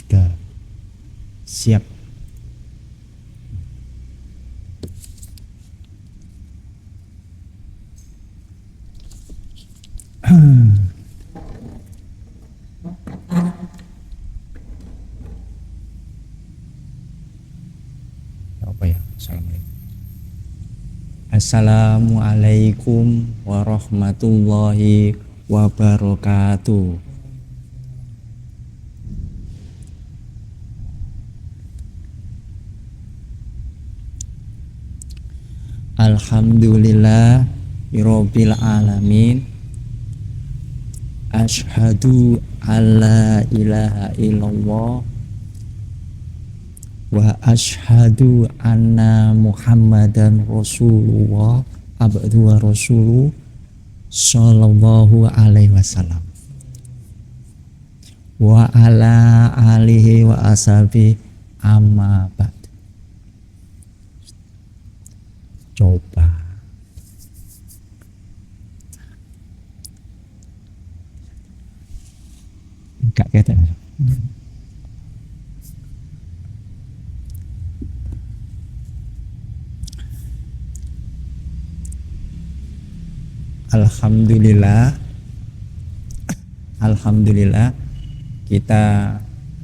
sudah siap. Apa ya? Assalamualaikum warahmatullahi wabarakatuh. Alhamdulillah rabbil alamin. Asyhadu alla ilaha illallah wa asyhadu anna Muhammadan Rasulullah abdu wa rasuluh sallallahu alaihi wasallam wa ala alihi wa ashabi amma ba'd. Coba enggak kata. Alhamdulillah kita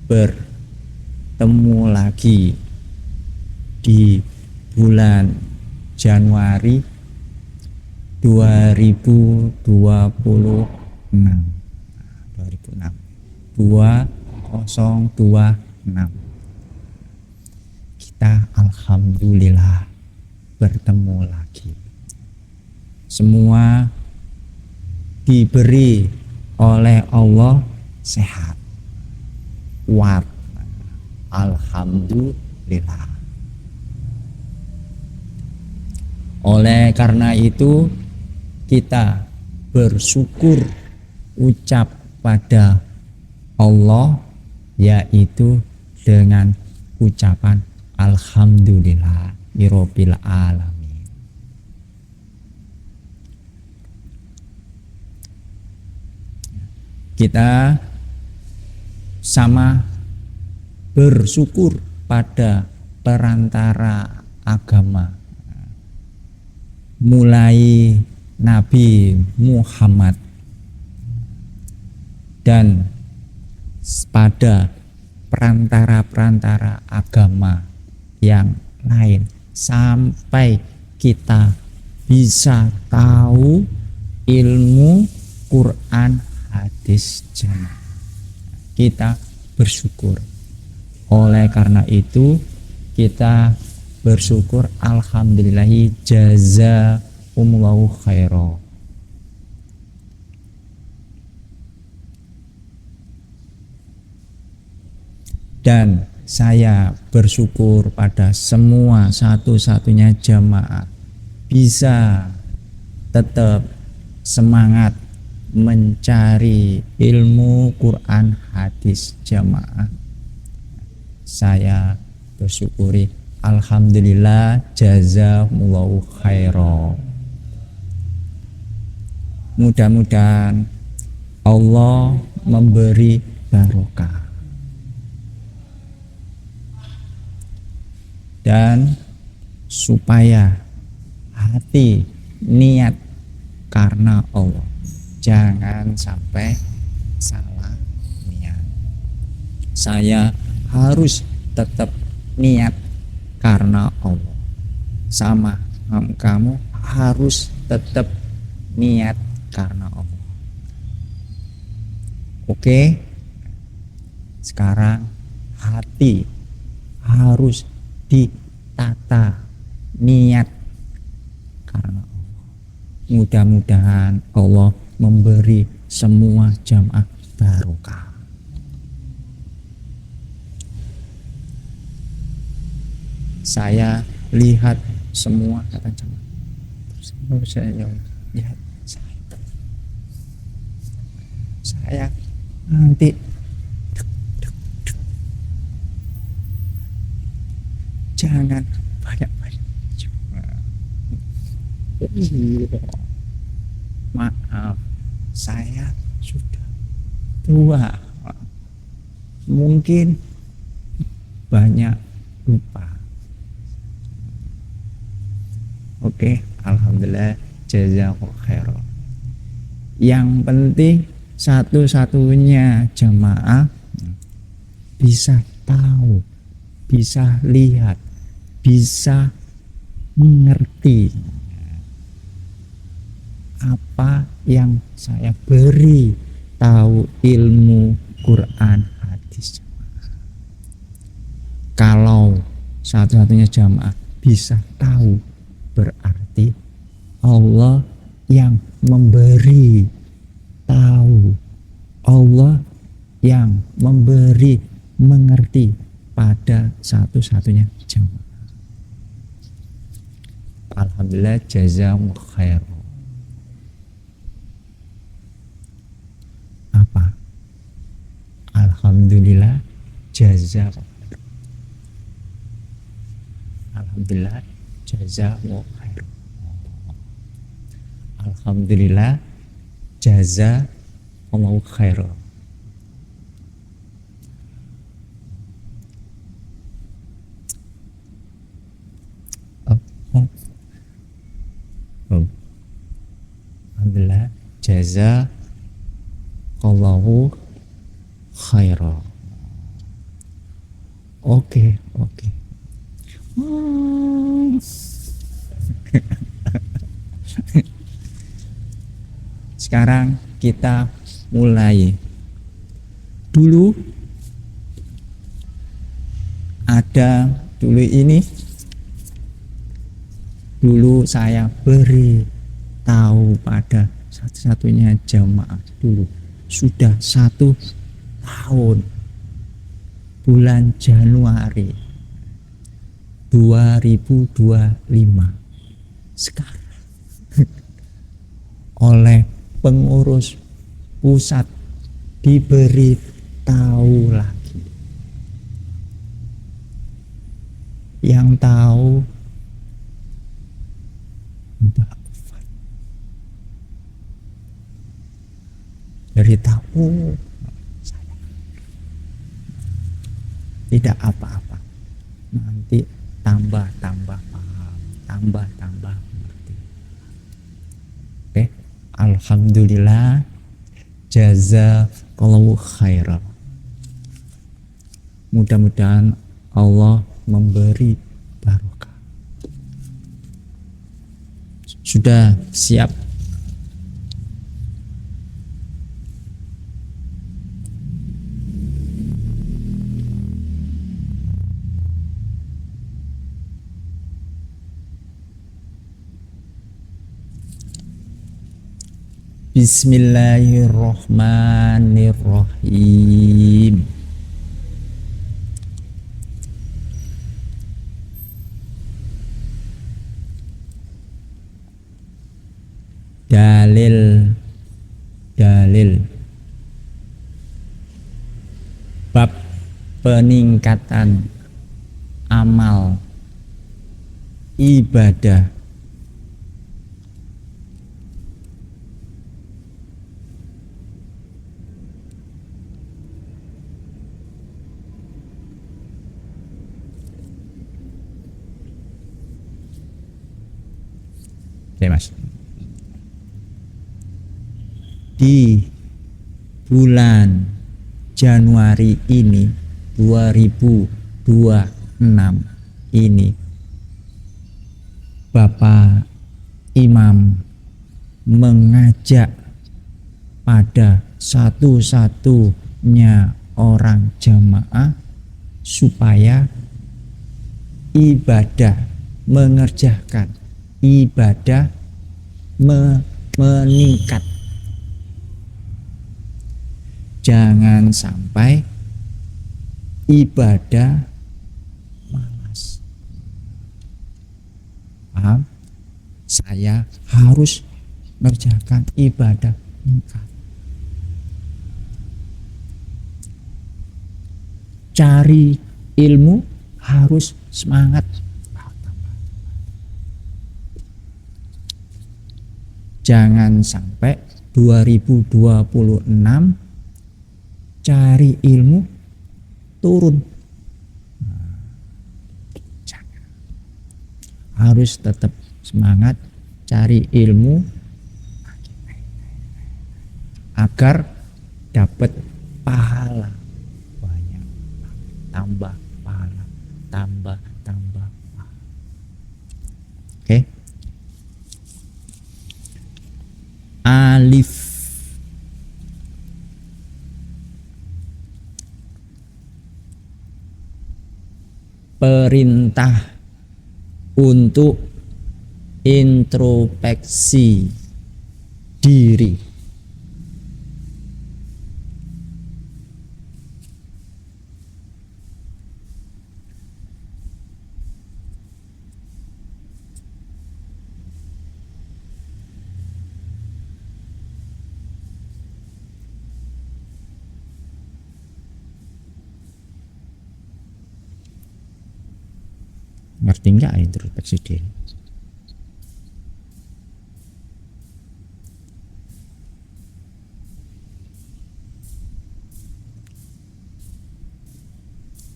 bertemu lagi di bulan Januari 2026 kita alhamdulillah bertemu lagi. Semua diberi oleh Allah sehat, kuat, alhamdulillah. Oleh karena itu kita bersyukur, ucap pada Allah, yaitu dengan ucapan alhamdulillah rabbil alamin. Kita sama bersyukur pada perantara agama, mulai Nabi Muhammad dan pada perantara-perantara agama yang lain, sampai kita bisa tahu ilmu Quran, hadis, jamaah. Kita bersyukur. Oleh karena itu kita bersyukur, alhamdulillahi jazakumullahu khairan. Dan saya bersyukur pada semua satu-satunya jamaah bisa tetap semangat mencari ilmu Quran, hadis, jamaah. Saya bersyukuri, alhamdulillah jazakumullahu khairan. Mudah-mudahan Allah memberi barokah dan supaya hati niat karena Allah, jangan sampai salah niat. Saya harus tetap niat karena Allah, sama kamu harus tetap niat karena Allah. Oke, sekarang hati harus ditata niat karena Allah. Mudah-mudahan Allah memberi semua jamaah barokah. Saya lihat semua kata jamaah. Saya lihat saya nanti jangan banyak-banyak. Maaf, saya sudah tua. mungkin banyak lupa. Oke, alhamdulillah, jazakallahu khairan. Yang penting satu-satunya jamaah bisa tahu, bisa lihat, bisa mengerti apa yang saya beri tahu ilmu Quran hadis. Kalau satu-satunya jamaah bisa tahu, berarti Allah yang memberi tahu, Allah yang memberi mengerti pada satu-satunya jamaah. Alhamdulillah, jazakumullah khairan. Apa? Alhamdulillah, jazakumullah. Alhamdulillah, jazakumullah khairan. Alhamdulillah, jazakumullah khairan. Alhamdulillah, jazakallahu khairan. Oke. Sekarang kita mulai. Dulu ini saya beri tahu pada satu-satunya jamaah dulu sudah 1 tahun, bulan Januari 2025. Sekarang oleh pengurus pusat diberi tahu lagi. Yang tahu Mbak Ufat. Dari tahu saya tidak apa-apa, nanti tambah paham, tambah mengerti. Oke, alhamdulillah, jazakallahu khairan. Mudah-mudahan Allah memberi barokah. Sudah siap? Bismillahirrahmanirrahim. Dalil bab peningkatan amal ibadah Mas. Di bulan Januari ini 2026 ini Bapak Imam mengajak pada satu-satunya orang jamaah supaya ibadah, mengerjakan ibadah meningkat. Jangan sampai ibadah malas. Paham? Saya harus mengerjakan ibadah meningkat. Cari ilmu harus semangat. Jangan sampai 2026 cari ilmu turun. Harus tetap semangat cari ilmu agar dapat pahala banyak, tambah pahala, tambah pahala. Oke. Alif, perintah untuk introspeksi diri. Ngerti nggak introspeksi diri?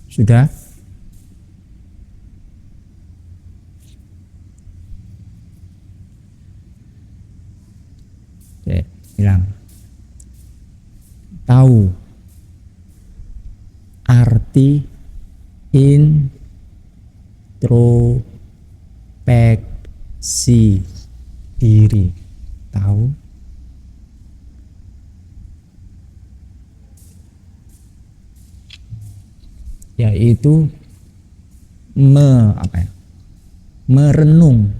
Sudah? Oke, bilang tahu arti introspeksi diri. Tahu? Yaitu merenung,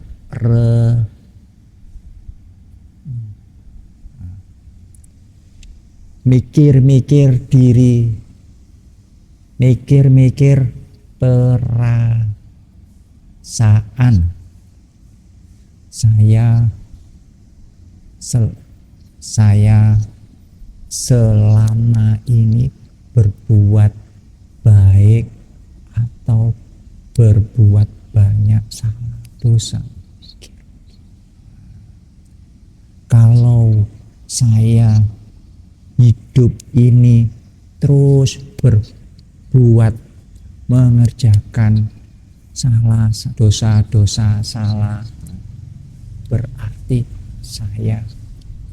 mikir-mikir diri, mikir-mikir perasaan saya selama ini berbuat baik atau berbuat banyak salah dosa. Kalau saya hidup ini terus berbuat mengerjakan dosa-dosa salah, berarti saya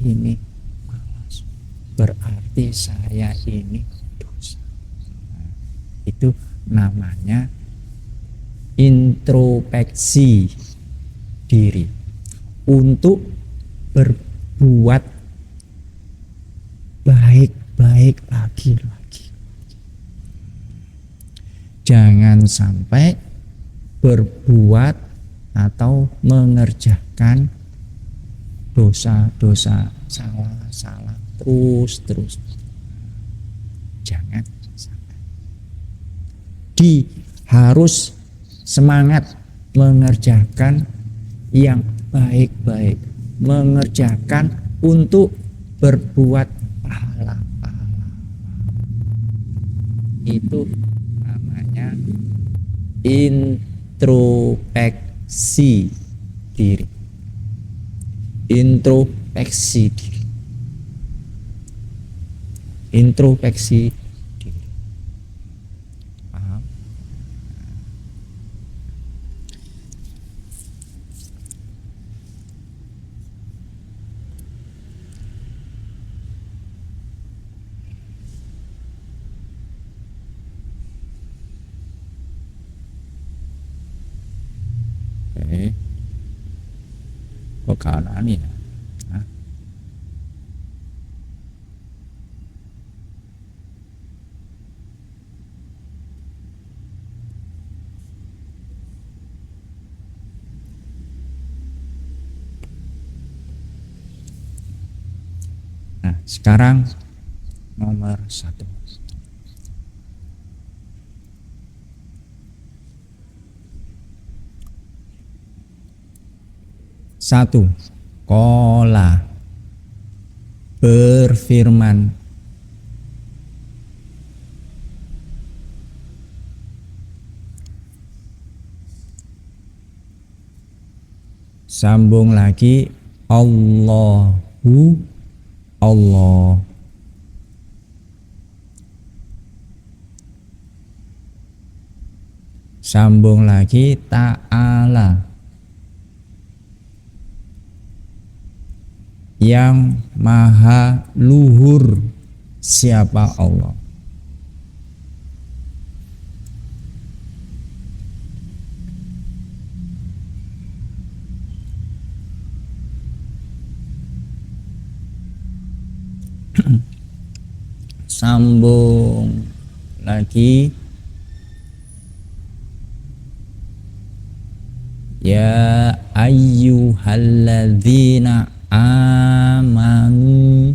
ini malas, berarti saya ini dosa. Itu namanya introspeksi diri untuk berbuat baik-baik lagi. Jangan sampai berbuat atau mengerjakan dosa-dosa salah terus. Jangan sampai. Harus semangat mengerjakan yang baik-baik, mengerjakan untuk berbuat pahala. Itu namanya introspeksi diri. Introspeksi diri. Paham? Oke. Kok kanan ya? Hah? Nah, sekarang nomor 1. Satu, Qala berfirman, sambung lagi, Allahu Allah. Sambung lagi ta'ala, yang maha luhur. Siapa Allah? Sambung lagi, ya ayyuhalladzina amanu,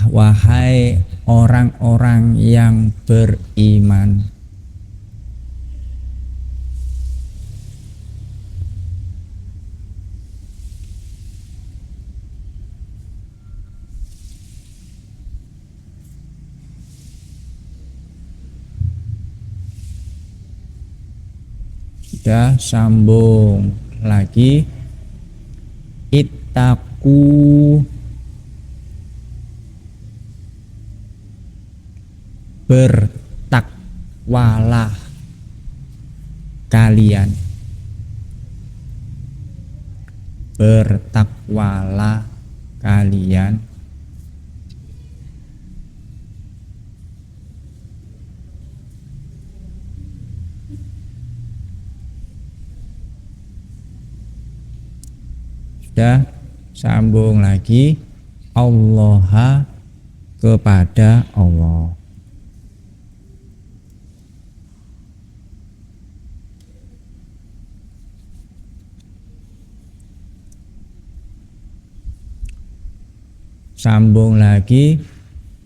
wahai orang-orang yang beriman. Sudah, sambung lagi, ittaqu, bertakwalah kalian, bertakwalah kalian. Sudah, sambung lagi, Allah, kepada Allah. Sambung lagi,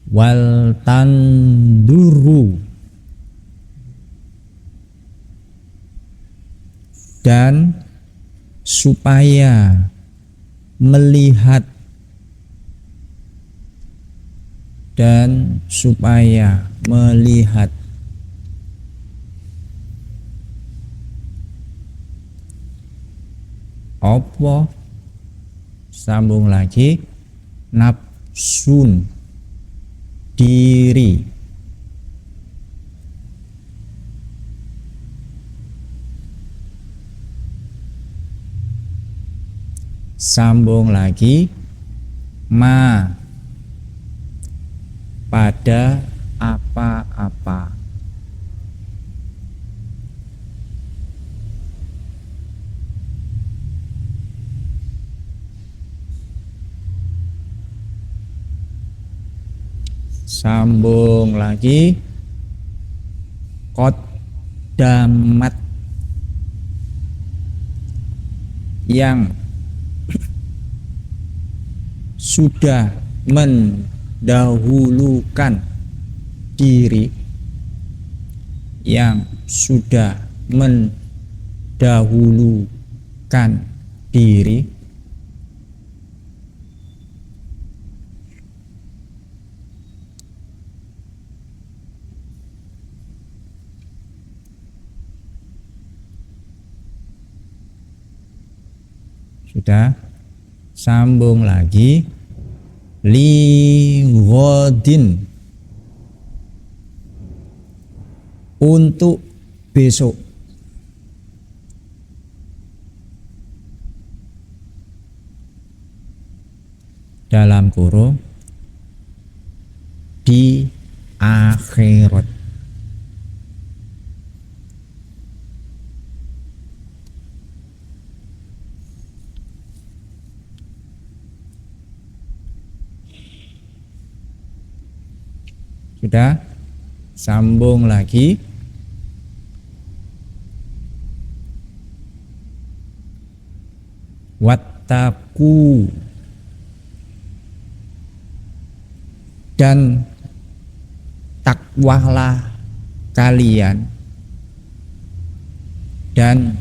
wal tanduru, dan supaya melihat, dan supaya melihat. Apa? Sambung lagi, nafsun, diri. Sambung lagi, ma, pada apa-apa. Sambung lagi, qaddamat, yang sudah mendahulukan diri, yang sudah mendahulukan diri. Sudah, sambung lagi, li ghodin, untuk besok. Dalam kurung, di akhirat. Sudah, sambung lagi, wattaku, dan takwalah kalian, dan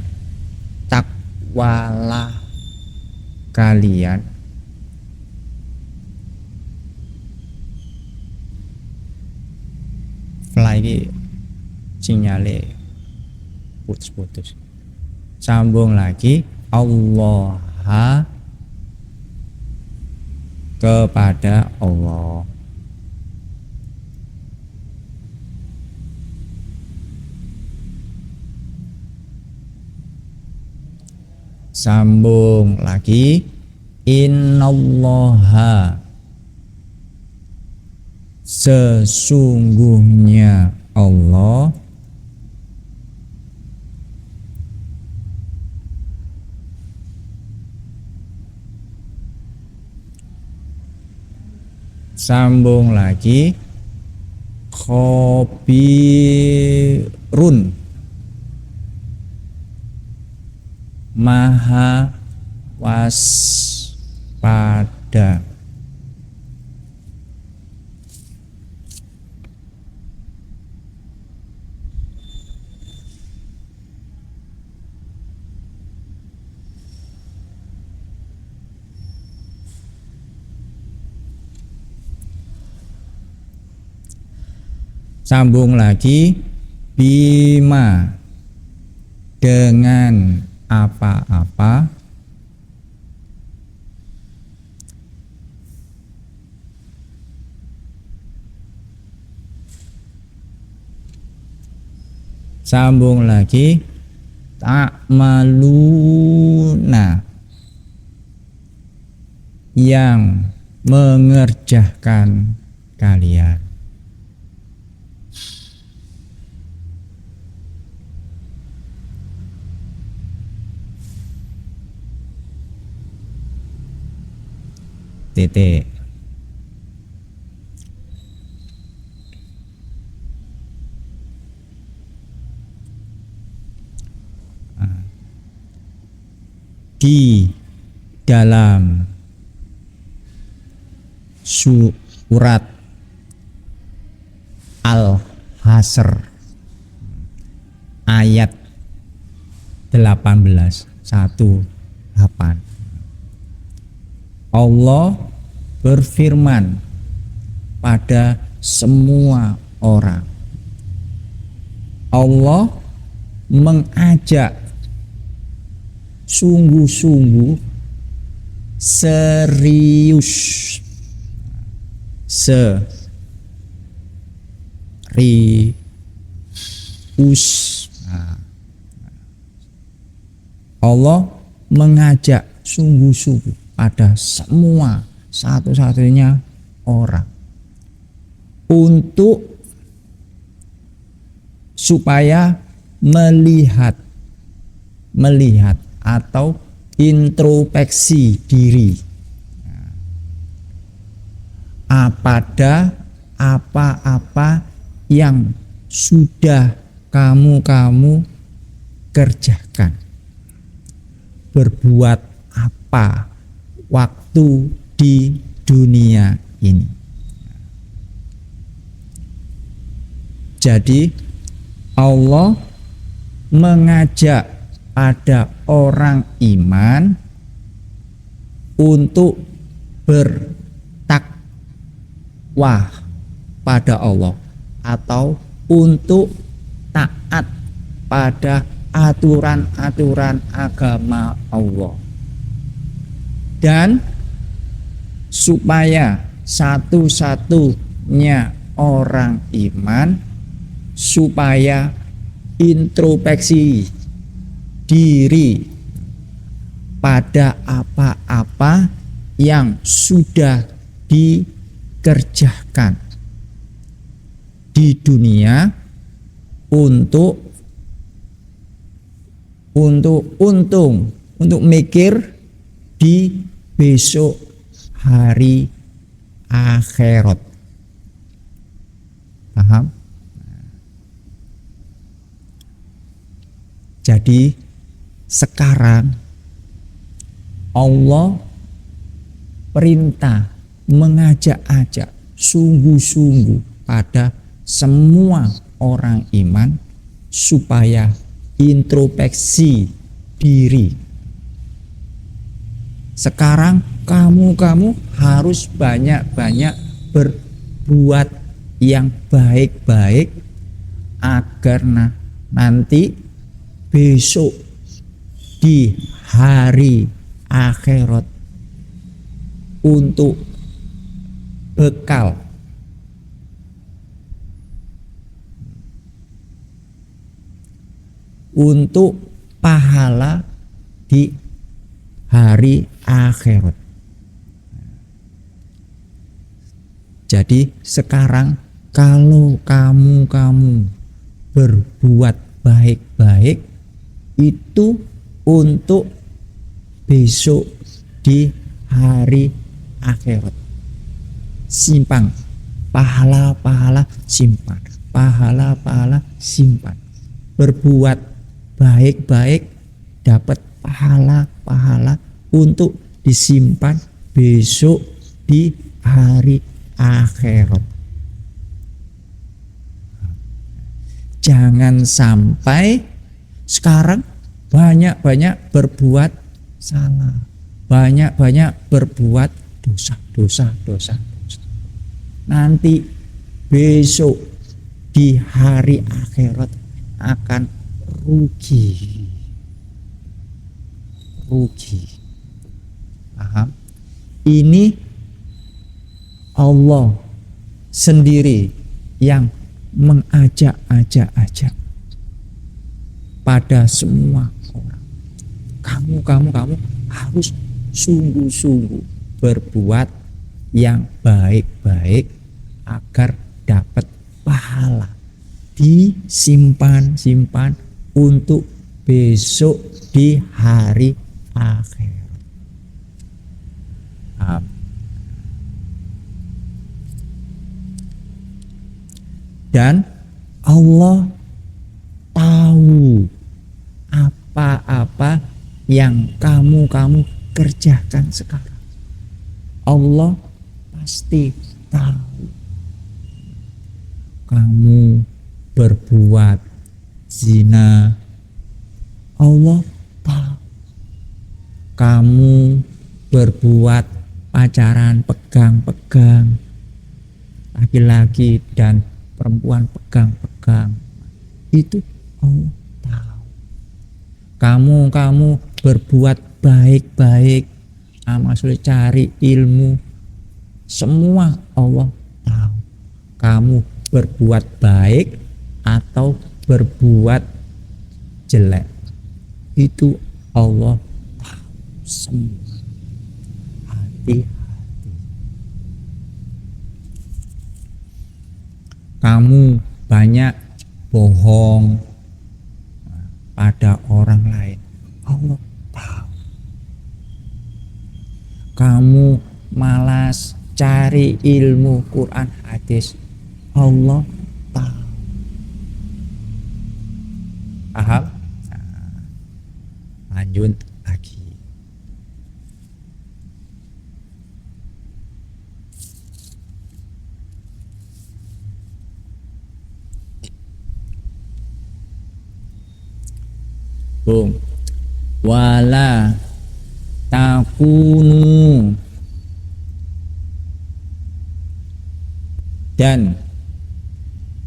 takwalah kalian. Lagi sinyalnya putus-putus. Sambung lagi, Allah, kepada Allah. Sambung lagi. Innallaha, sesungguhnya Allah, sambung lagi, khabirun, maha waspada. Sambung lagi, bima, dengan apa-apa, sambung lagi, ta'maluna, yang mengerjakan kalian. Titik. Di dalam surat Al-Hasr ayat 18:18, Allah berfirman pada semua orang. Allah mengajak sungguh-sungguh, serius, Allah mengajak sungguh-sungguh pada semua, satu-satunya orang, untuk supaya melihat atau introspeksi diri pada apa-apa yang sudah kamu kerjakan, berbuat apa waktu di dunia ini. Jadi Allah mengajak pada orang iman untuk bertakwa pada Allah atau untuk taat pada aturan-aturan agama Allah, dan supaya satu-satunya orang iman supaya introspeksi diri pada apa-apa yang sudah dikerjakan di dunia untuk mikir di besok hari akhirat. Paham? Jadi sekarang Allah perintah mengajak-ajak sungguh-sungguh pada semua orang iman supaya introspeksi diri. Sekarang kamu harus banyak-banyak berbuat yang baik-baik agar nanti besok di hari akhirat untuk bekal untuk pahala di hari akhirat. Jadi sekarang kalau kamu berbuat baik-baik itu untuk besok di hari akhirat. Simpan pahala-pahala, simpan pahala-pahala, simpan. Berbuat baik-baik dapat pahala-pahala untuk disimpan besok di hari akhirat. Jangan sampai sekarang banyak-banyak berbuat salah, banyak-banyak berbuat dosa. Nanti besok di hari akhirat akan rugi. Paham? Ini Allah sendiri yang mengajak pada semua orang. Kamu harus sungguh-sungguh berbuat yang baik-baik agar dapat pahala. Disimpan untuk besok di hari akhirat. Dan Allah tahu apa-apa yang kamu kerjakan sekarang. Allah pasti tahu. Kamu berbuat zina, Allah tahu. Kamu berbuat pacaran, pegang-pegang, laki-laki dan perempuan pegang-pegang, itu Allah tahu. Kamu berbuat baik-baik, maksudnya cari ilmu, semua Allah tahu. Kamu berbuat baik atau berbuat jelek, itu Allah tahu semua. Hati-hati. Kamu banyak bohong pada orang lain, Allah tahu. Kamu malas cari ilmu Quran hadis, Allah tahu. Paham? Lanjut lagi. Wala takunu, dan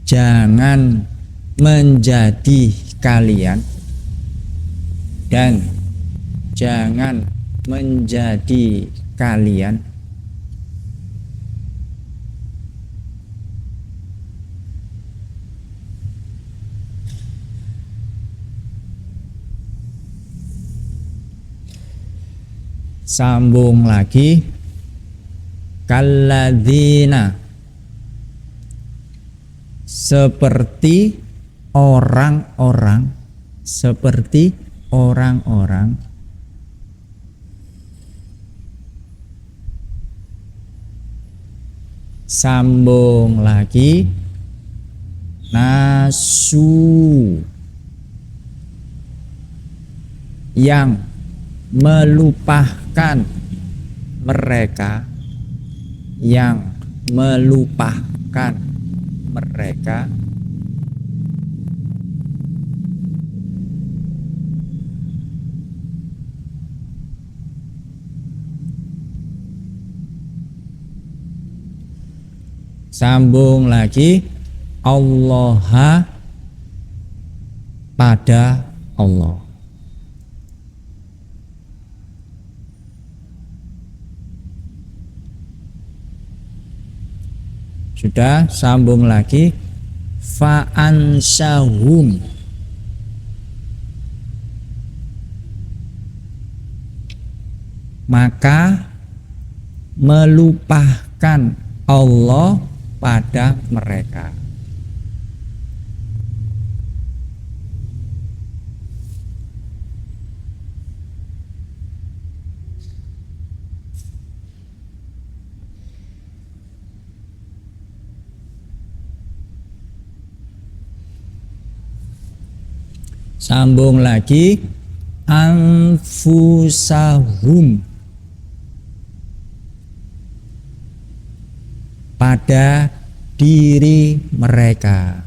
jangan menjadi kalian, dan jangan menjadi kalian sambung lagi, kalladzina, seperti orang-orang, sambung lagi, nasu, yang melupakan mereka, sambung lagi, Allah, pada Allah. Sudah, sambung lagi, fa'ansahum, maka melupakan Allah pada mereka. Sambung lagi, anfusahum, pada diri mereka.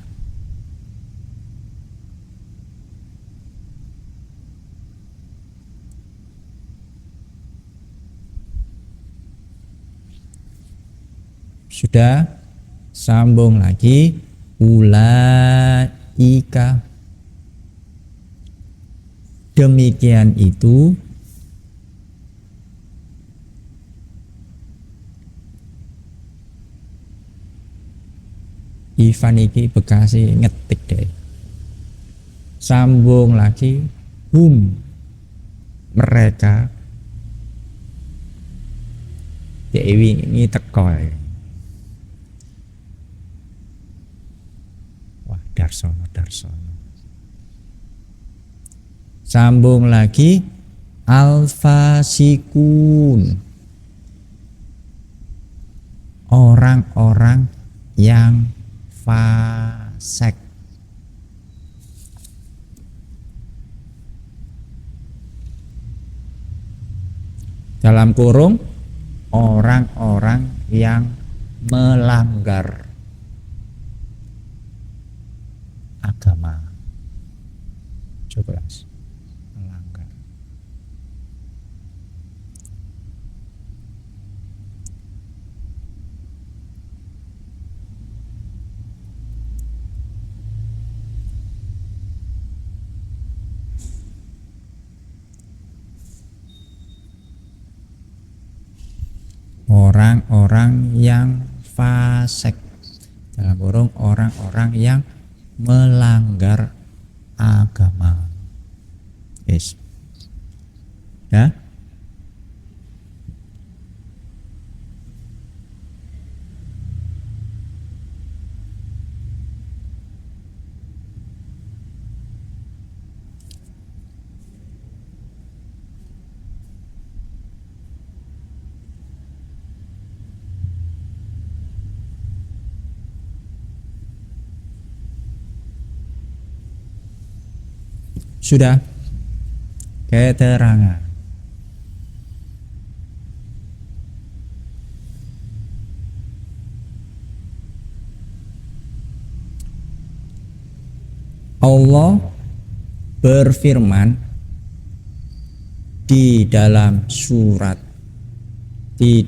Sudah, sambung lagi, ulaika, demikian itu Ivan iki Bekasi ngetik deh. Sambung lagi, hum, mereka. Dewi ini teko. Wah, Darsono. Sambung lagi, alfasikun, orang-orang yang fasik. Dalam kurung, orang-orang yang melanggar agama. Coba melanggar. Orang-orang yang fasik, dalam kurung orang-orang yang melanggar agama. Yes. Ya. Sudah, keterangan. Allah berfirman di dalam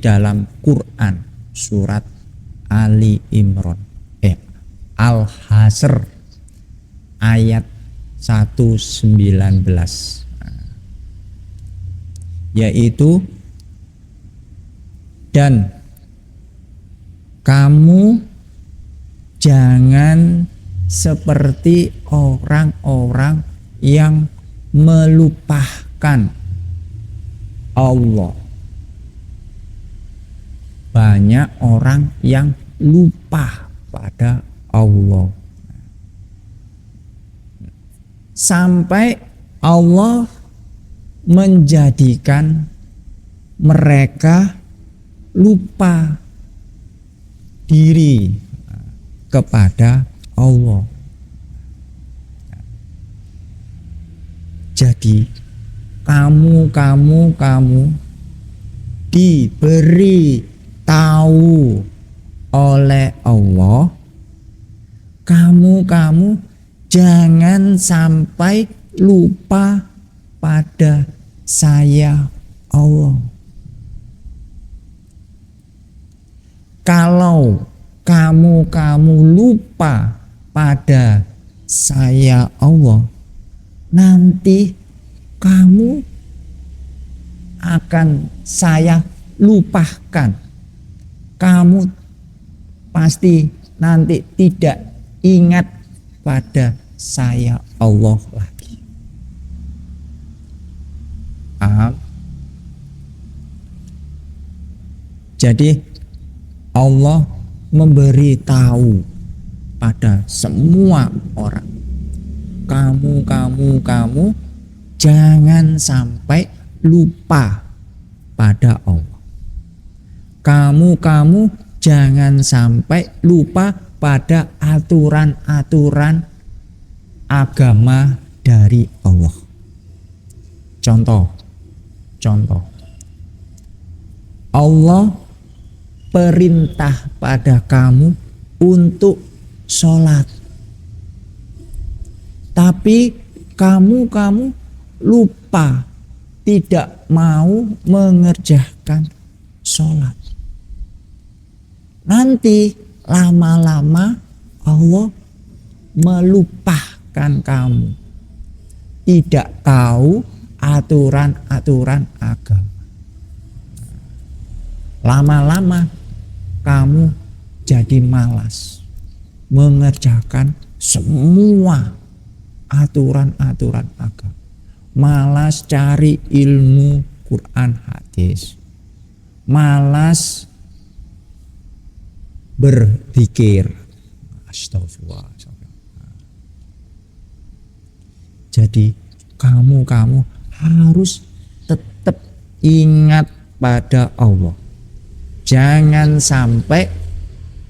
dalam Quran surat Ali Imran Al-Hasr ayat 119, yaitu, dan kamu jangan seperti orang-orang yang melupakan Allah. Banyak orang yang lupa pada Allah, sampai Allah menjadikan mereka lupa diri kepada Allah. Jadi kamu diberi tahu oleh Allah, kamu jangan sampai lupa pada saya Allah. Kalau kamu lupa pada saya Allah, nanti kamu akan saya lupakan. Kamu pasti nanti tidak ingat pada saya Allah lagi. Paham? Jadi Allah memberi tahu pada semua orang, kamu jangan sampai lupa pada Allah. Kamu jangan sampai lupa pada aturan-aturan agama dari Allah. Contoh, Allah perintah pada kamu untuk sholat, tapi kamu lupa, tidak mau mengerjakan sholat. Nanti lama-lama Allah melupakan kamu, tidak tahu aturan-aturan agama. Lama-lama kamu jadi malas mengerjakan semua aturan-aturan agama, malas cari ilmu Quran hadis, malas berzikir. Astagfirullah. Jadi kamu harus tetap ingat pada Allah. Jangan sampai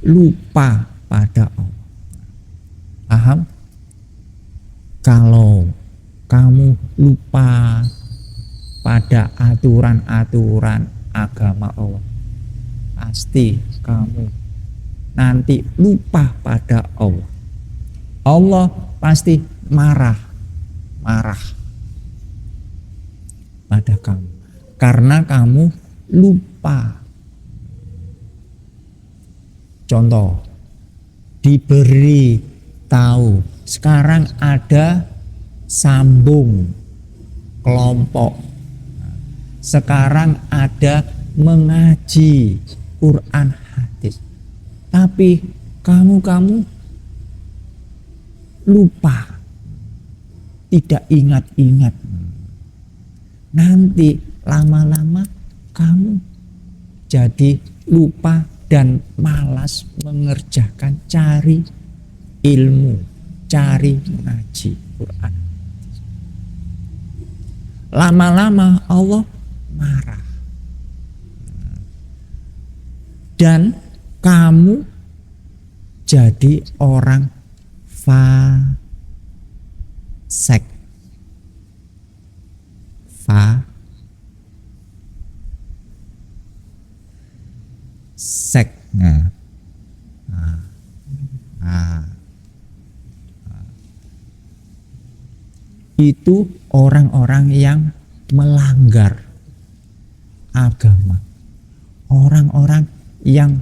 lupa pada Allah. Paham? Kalau kamu lupa pada aturan-aturan agama Allah, pasti kamu nanti lupa pada Allah. Allah pasti marah pada kamu karena kamu lupa. Contoh, diberi tahu sekarang ada sambung kelompok, sekarang ada mengaji Quran hadis, tapi kamu lupa, tidak ingat-ingat. Nanti lama-lama kamu jadi lupa dan malas mengerjakan cari ilmu, cari mengaji Quran. Lama-lama Allah marah dan kamu jadi orang fasik. Itu orang-orang yang melanggar agama, orang-orang yang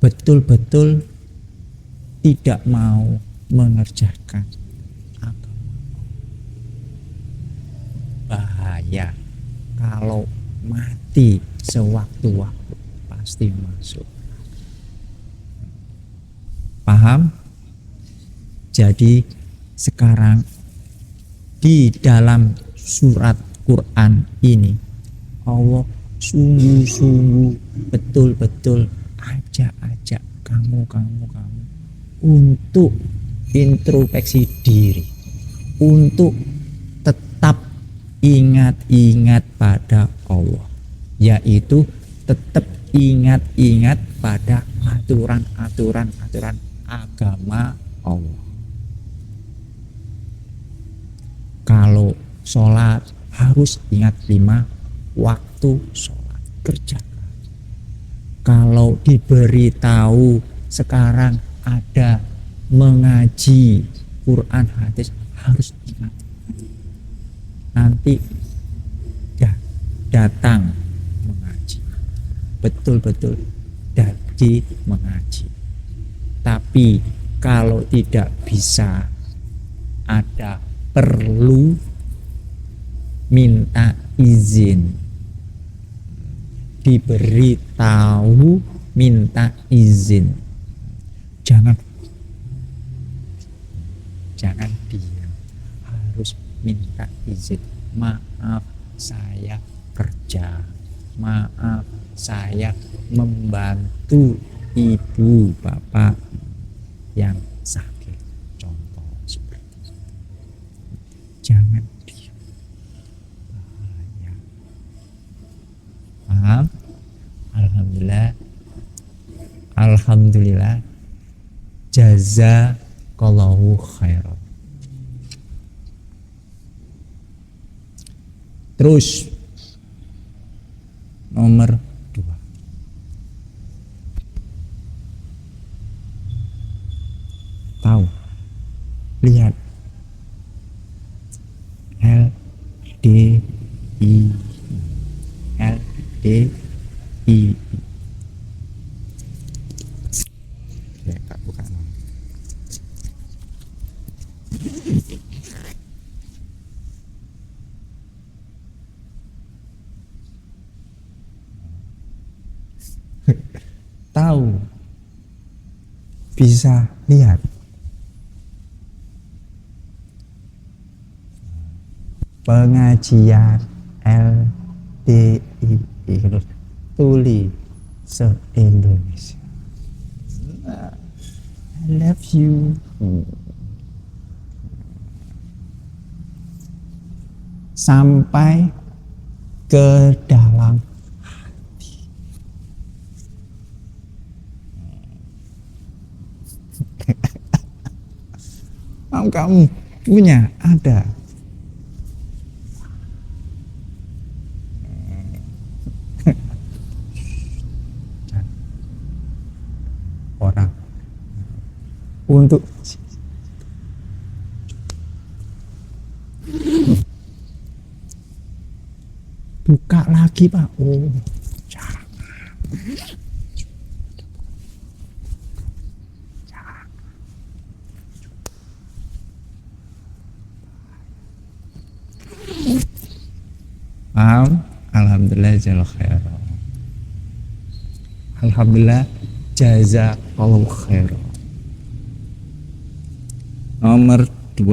betul-betul tidak mau mengerjakan agama. Bahaya kalau mati sewaktu-waktu, pasti masuk. Paham? Jadi sekarang di dalam surat Quran ini Allah sungguh-sungguh betul-betul ajak kamu untuk introspeksi diri, untuk tetap ingat-ingat pada Allah, yaitu tetap ingat-ingat pada aturan-aturan agama Allah. Kalau sholat harus ingat 5 waktu sholat, kerjakan. Kalau diberi tahu sekarang ada mengaji Quran hadis, harus ingat. Nanti datang mengaji, betul-betul jadi mengaji. Tapi kalau tidak bisa, ada perlu minta izin, diberi tahu, minta izin, jangan diam, harus minta izin. Maaf saya kerja, maaf saya membantu ibu bapak yang sakit. Contoh seperti itu. Jangan diam. Bahaya. Paham? Alhamdulillah. Alhamdulillah. Jazakallahu khairan. Terus nomor 2. Tahu, lihat L D I L D I. Ya, Kak, buka. Tahu, bisa lihat pengajian LDI terus tuli se-Indonesia. I love you. Sampai ke dalam hati. Kamu punya ada orang untuk buka lagi, Pak. Oh, jangan. Paham? Alhamdulillah jazakallahu khairan. Alhamdulillah jazakallahu khairan. Nomor 2.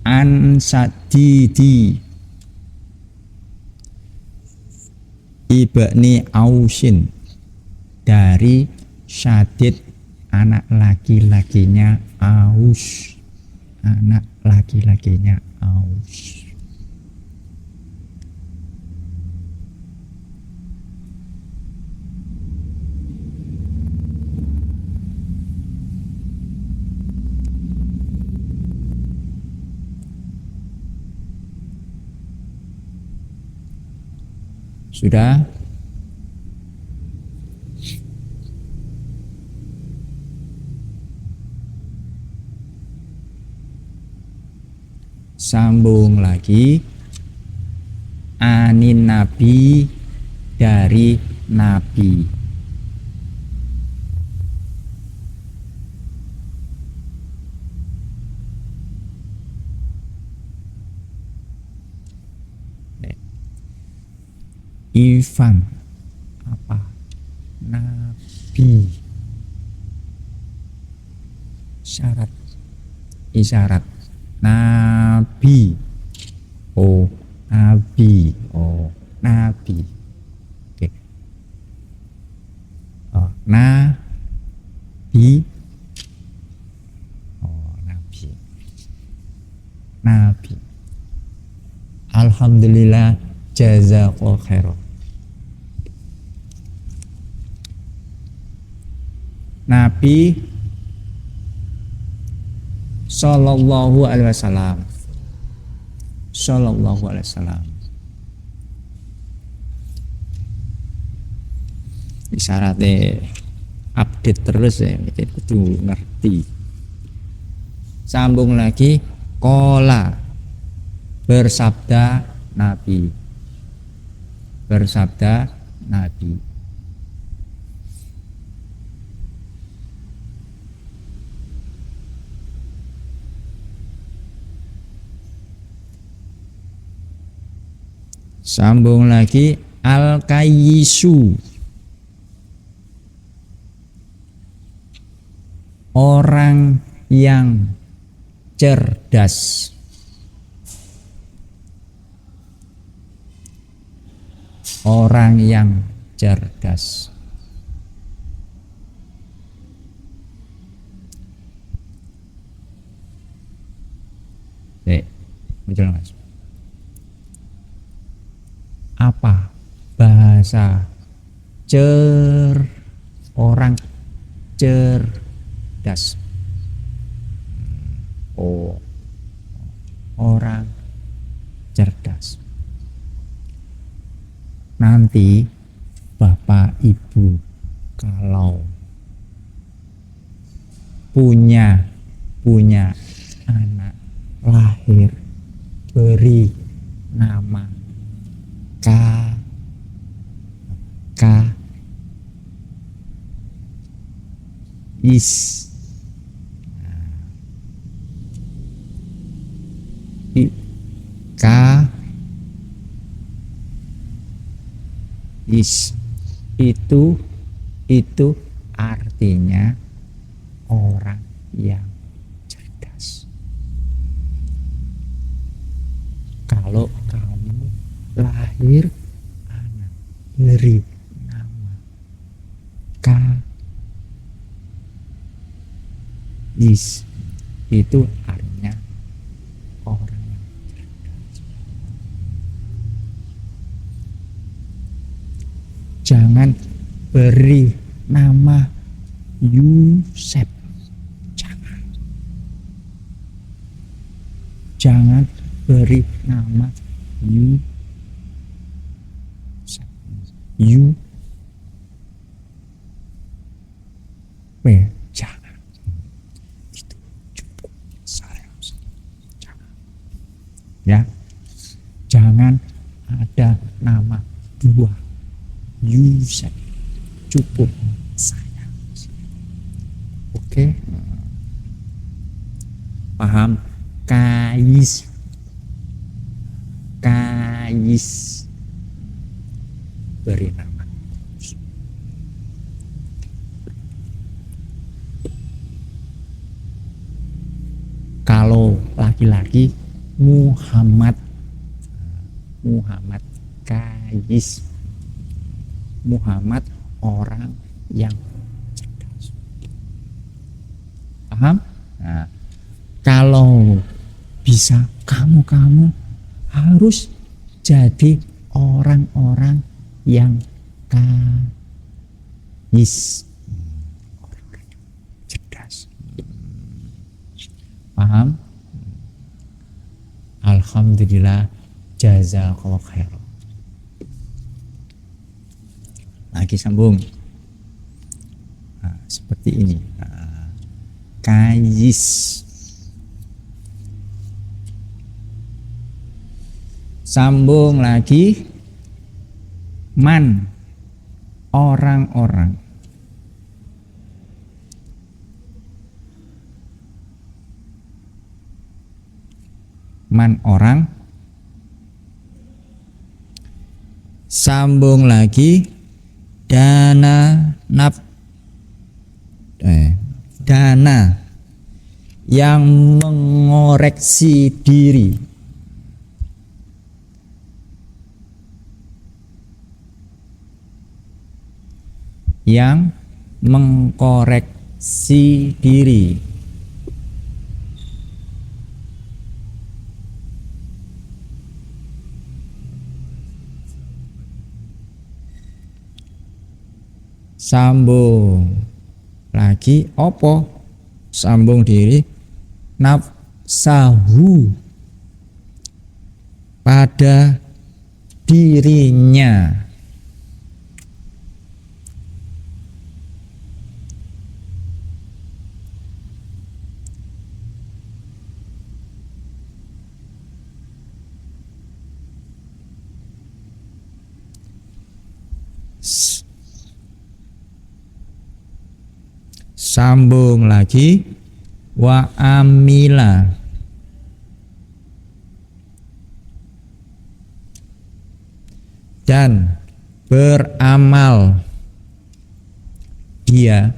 An Sadidi ibni Ausin, dari Syadid anak laki-lakinya Aus, anak laki-lakinya Aus. Sudah? Sambung lagi. Anin Nabi, dari Nabi. Ivan apa? Nabi. Syarat, isyarat. Nabi. Oh, Nabi. Oh, Nabi. Oke. Oh, Nabi. Oh, Nabi. Nabi. Alhamdulillah jazakallahu khairan. Nabi Sallallahu alaihi wasallam. Sallallahu alaihi wasallam. Isyaratnya update terus ya, kita kudu ngerti. Sambung lagi. Kola, bersabda Nabi. Bersabda Nabi. Sambung lagi. Al-Kayyisu, orang yang cerdas. Orang yang cerdas. Muncul Mas. Apa bahasa orang cerdas? Oh, orang cerdas. Nanti Bapak Ibu kalau punya anak lahir, beri nama Kais. Kais itu artinya orang yang cerdas. Kalau kamu lahir anak, beri nama Kais, itu artinya orang yang cerdas. Jangan beri nama Yusuf. Jangan beri nama Yusuf. Jangan. Itu cukup. Jangan. Ya. Jangan ada nama dua Yusuf. Cukup saya. Oke. Paham? Kais. Beri nama. Kalau laki-laki Muhammad Kais. Muhammad orang yang cerdas. Paham? Nah, kalau bisa kamu harus jadi orang-orang yang kais, orang yang cerdas. Paham? Alhamdulillah, jazakallah khairan. Lagi sambung. Nah, seperti ini. Nah, kais. Sambung lagi. Man, orang-orang. Man, orang. Sambung lagi. Dana yang mengoreksi diri. Yang mengkoreksi diri. Sambung lagi opo? Sambung diri. Nafsahu, pada dirinya. Sambung lagi. Wa amila, dan beramal dia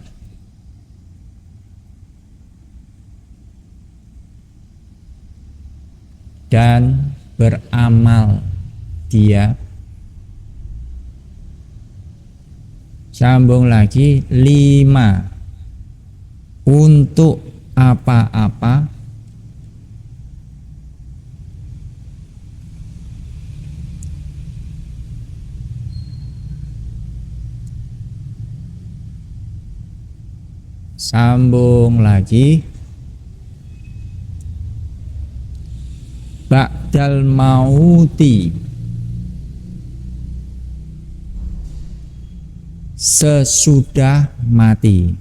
dan beramal dia. Sambung lagi 5 untuk apa-apa sambung lagi ba'dal mauti, sesudah mati.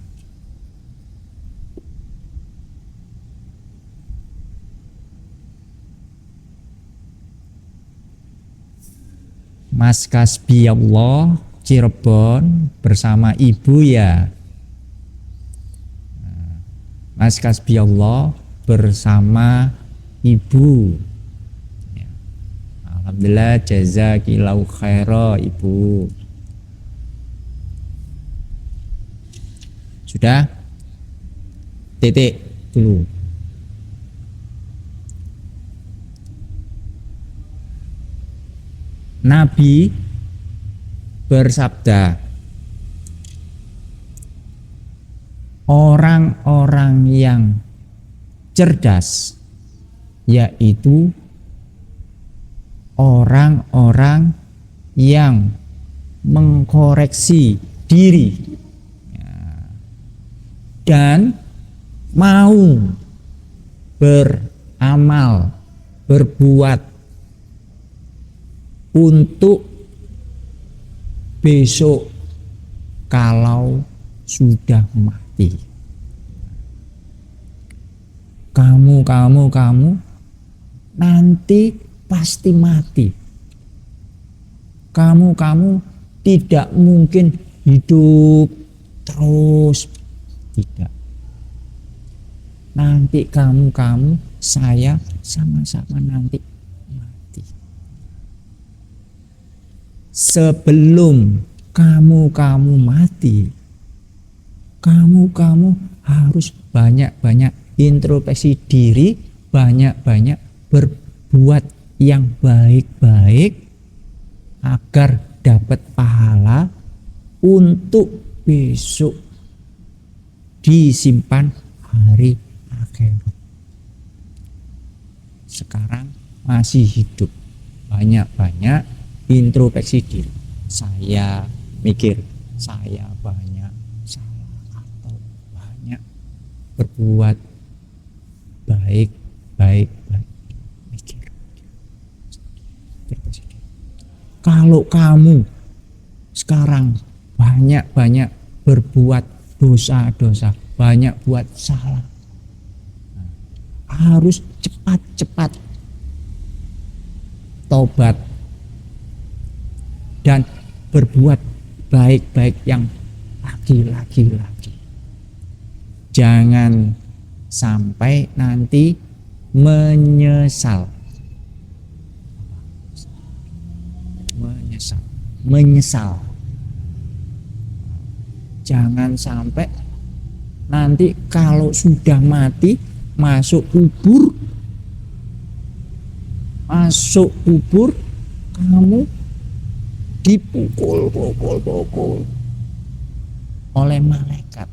Mas Kasbiyallah Cirebon bersama ibu ya. Mas Kasbiyallah bersama ibu. Alhamdulillah, jazakillahu khaira ibu. Sudah? Titik dulu. Nabi bersabda, orang-orang yang cerdas yaitu orang-orang yang mengkoreksi diri dan mau beramal, berbuat untuk besok kalau sudah mati. Kamu nanti pasti mati. Kamu tidak mungkin hidup terus, tidak. Nanti kamu saya sama-sama nanti mati. Sebelum kamu mati, kamu harus banyak-banyak introspeksi diri, banyak-banyak berbuat yang baik-baik agar dapat pahala untuk besok disimpan hari akhirat. Sekarang masih hidup, banyak-banyak introspeksi diri. Saya mikir, saya banyak salah atau banyak berbuat baik. Mikir. Kalau kamu sekarang banyak berbuat dosa, banyak buat salah, harus cepat tobat dan berbuat baik yang lagi. Jangan sampai nanti menyesal. Jangan sampai nanti kalau sudah mati masuk kubur kamu dipukul oleh malaikat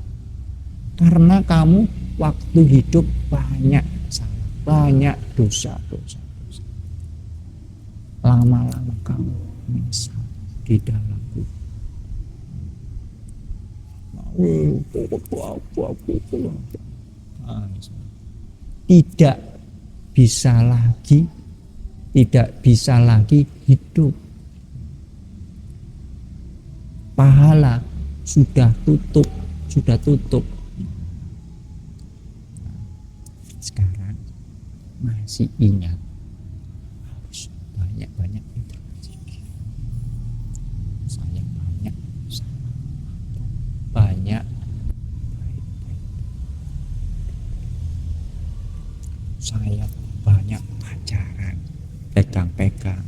karena kamu waktu hidup banyak salah, banyak dosa. Lama-lama kamu menyesal di dalam kubur. Tidak bisa lagi hidup. Pahala sudah tutup. Sekarang masih ingat, harus banyak introspeksi. Saya banyak salah, banyak baik. Saya banyak pacaran, pegang-pegang.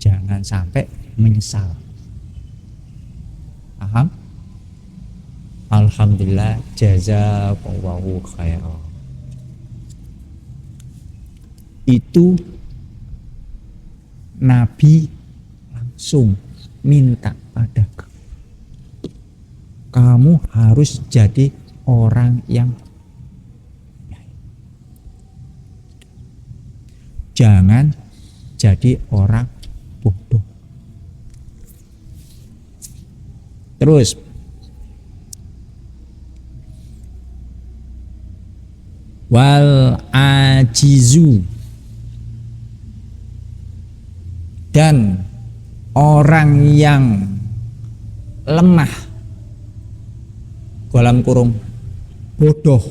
Jangan sampai menyesal. Paham? Alhamdulillah, jazakallahu khairan. Itu Nabi langsung minta pada kamu harus jadi orang yang jangan jadi orang bodoh. Terus wal ajizu, dan orang yang lemah dalam kurung bodoh,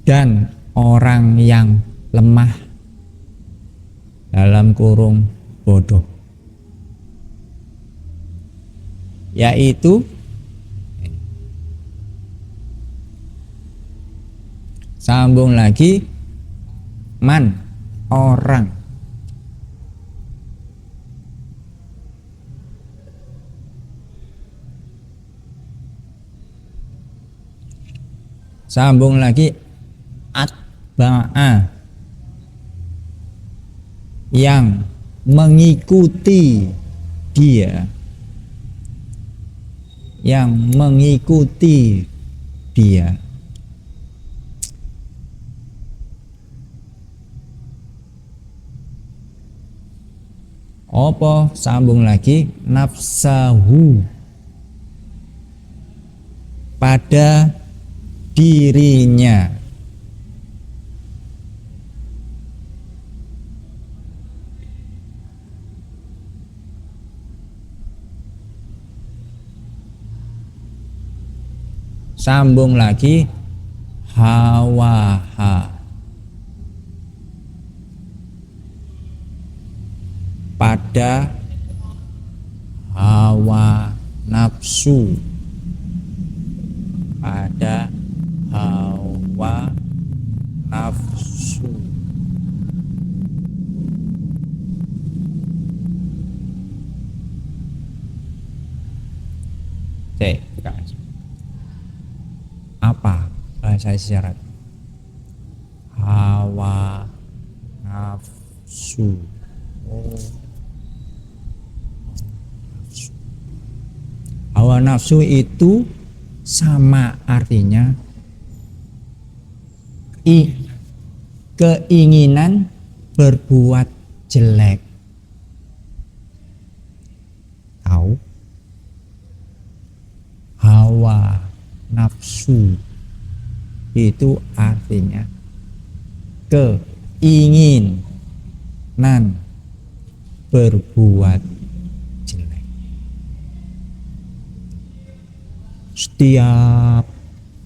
dan orang yang lemah dalam kurung bodoh, yaitu sambung lagi man, orang, sambung lagi atba'a, yang mengikuti dia, yang mengikuti dia. Apa sambung lagi nafsahu, pada dirinya. Sambung lagi hawaha, pada hawa nafsu, pada hawa nafsu. Apa bahasa isyarat? Hawa nafsu. Hawa nafsu itu sama artinya keinginan berbuat jelek. Tahu? Hawa nafsu itu artinya keinginan berbuat jelek. Setiap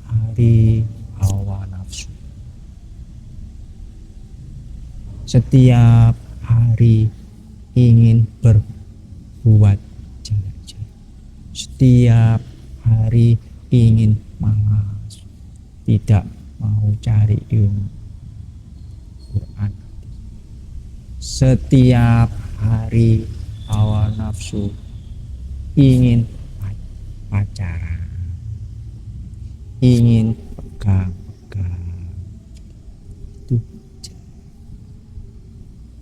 hari hawa nafsu, setiap hari ingin berbuat jelek-jelek, setiap hari ingin malas, tidak mau cari ilmu Quran. Setiap hari hawa nafsu ingin pacaran, ingin pegang-pegang. Itu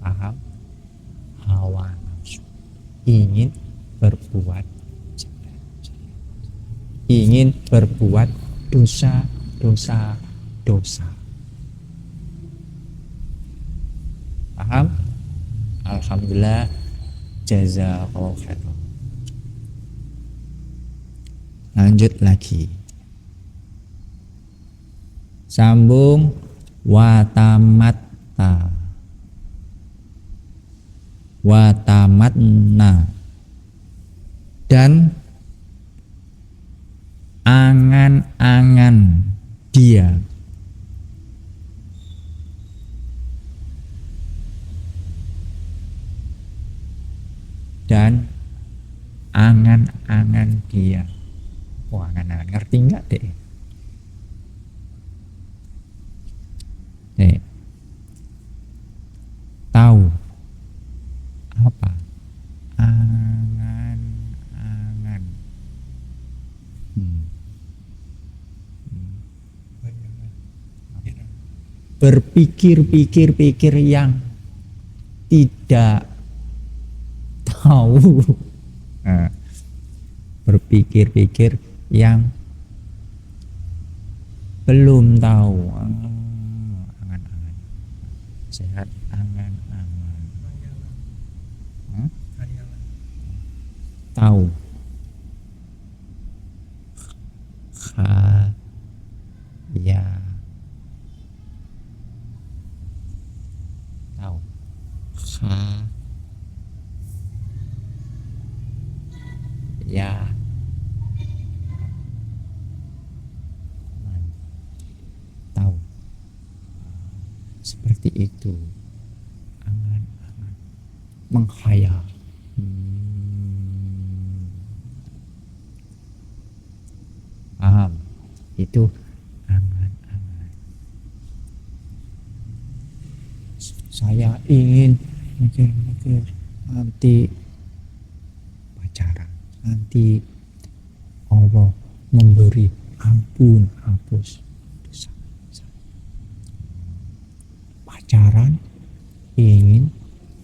paham? Hawa nafsu ingin berbuat jelek, ingin berbuat dosa. Paham? Alhamdulillah, jazakallahu khairan. Lanjut lagi, sambung watamatna, dan angan-angan dia. Dan angan-angan dia. Wah, angan-angan, ngerti nggak deh? Tahu apa berpikir-pikir yang tidak tahu. Nah, berpikir-pikir yang belum tahu. Angan-angan sehat, angan-angan tahu. Ya tahu. Ya tahu. Seperti itu. Angan-angan menghayal. Paham? Itu angan-angan. Saya ingin mikir-mikir nanti pacaran, nanti Allah memberi ampun, hapus dosa. Pacaran ingin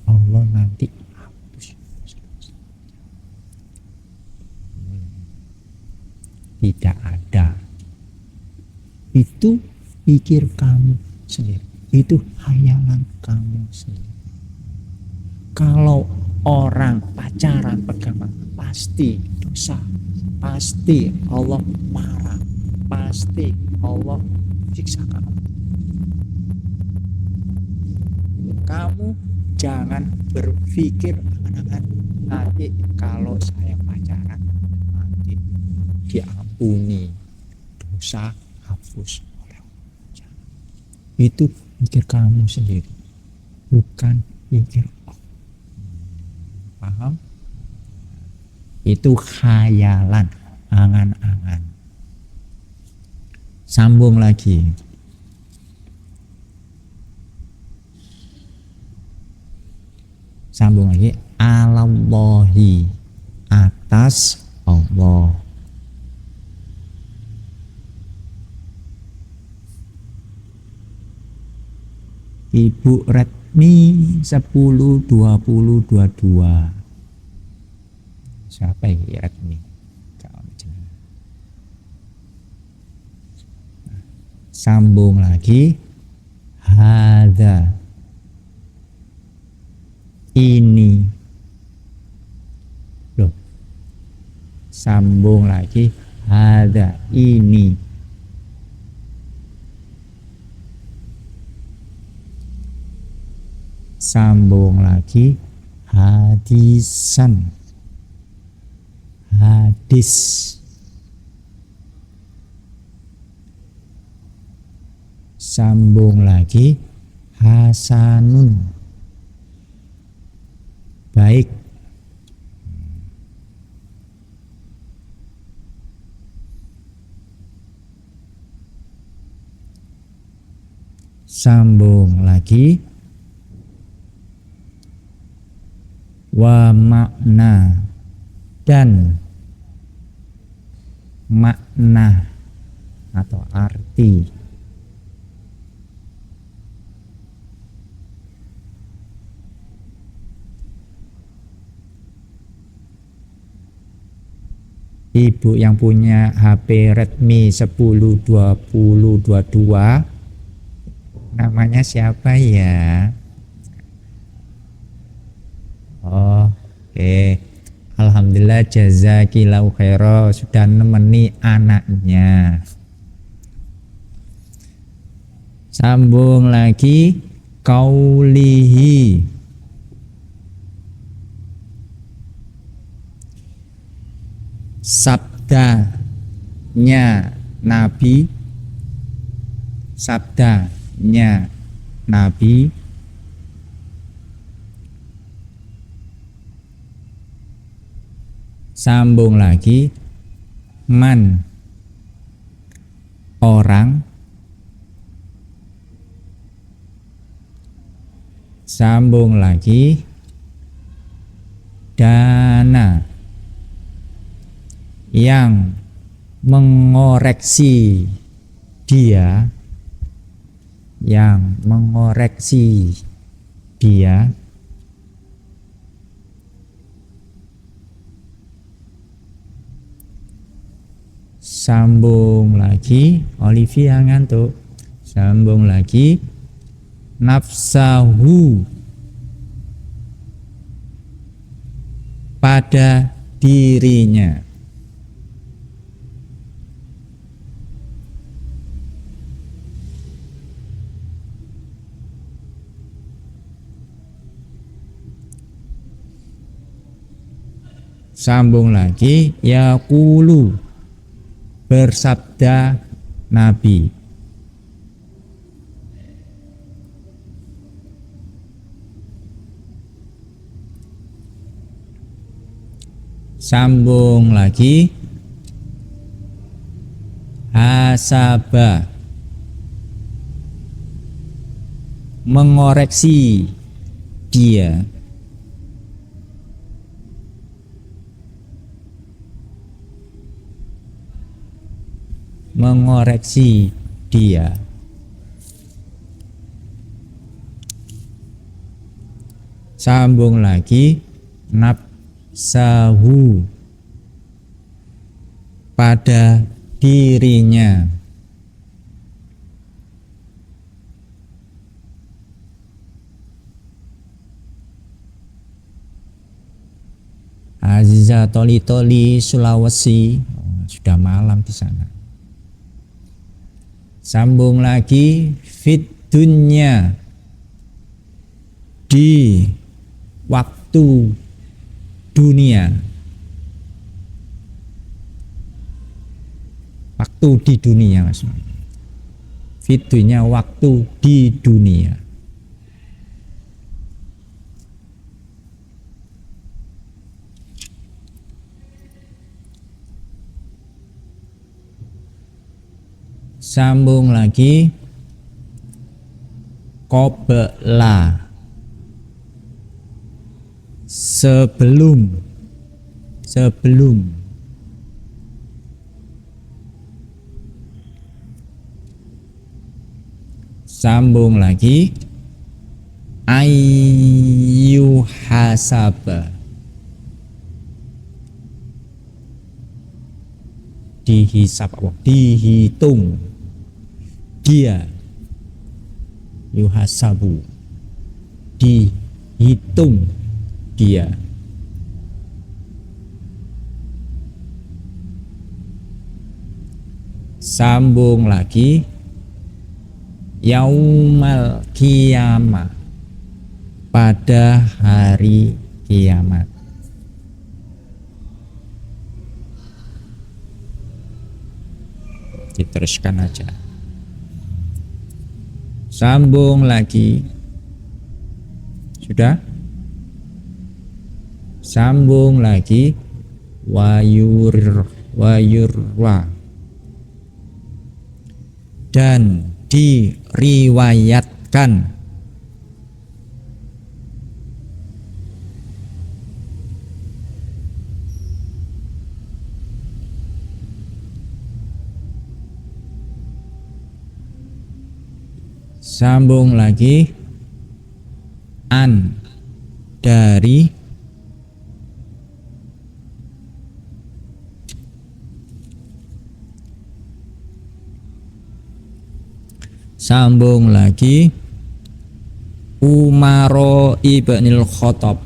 Allah nanti hapus dosa. Tidak ada. Itu pikir kamu sendiri. Itu hayalan kamu sendiri. Kalau orang pacaran pegangan pasti dosa, pasti Allah marah, pasti Allah siksa kamu. Kamu jangan berpikir nanti kalau saya pacaran nanti diampuni, dosa hapus oleh Allah. Itu pikir kamu sendiri, bukan pikir Allah. Paham? Itu khayalan, angan-angan. Sambung lagi. Sambung lagi. Alallahi, atas Allah. Ibu Redmi 10 20 22. Siapa ini Redmi? Sambung lagi. Hadza, ini. Loh. Sambung lagi. Hadza, ini. Sambung lagi. Hadisan, hadis. Sambung lagi. Hasanun, baik. Sambung lagi. Wa makna, dan makna atau arti. Ibu yang punya HP Redmi 10 20 22, namanya siapa ya? Oh, oke. Alhamdulillah, jazakillahu khairan sudah nemeni anaknya. Sambung lagi. Kaulihi, sabdanya Nabi, sabdanya Nabi. Sambung lagi. Man, orang. Sambung lagi. Dana, yang mengoreksi dia, yang mengoreksi dia. Sambung lagi, Olivia ngantuk. Sambung lagi, nafsahu, pada dirinya. Sambung lagi, yaqulu, bersabda Nabi. Sambung lagi, hasaba, mengoreksi dia. Mengoreksi dia. Sambung lagi, nafsahu, pada dirinya. Aziza Toli Sulawesi, sudah malam di sana. Sambung lagi, fit dunya, di waktu dunia. Waktu di dunia, Mas. Fit dunya, waktu di dunia. Sambung lagi, qabla, sebelum. Sambung lagi, ayyuhasaba, dihisab, dihitung dia. Yuhasabu, dihitung dia. Sambung lagi, yaumal qiyamah, pada hari kiamat. Diteruskan aja. Sambung lagi. Sudah? Sambung lagi, wayurwa, dan diriwayatkan. Sambung lagi, an, dari. Sambung lagi, Umaro ibnil Khattab,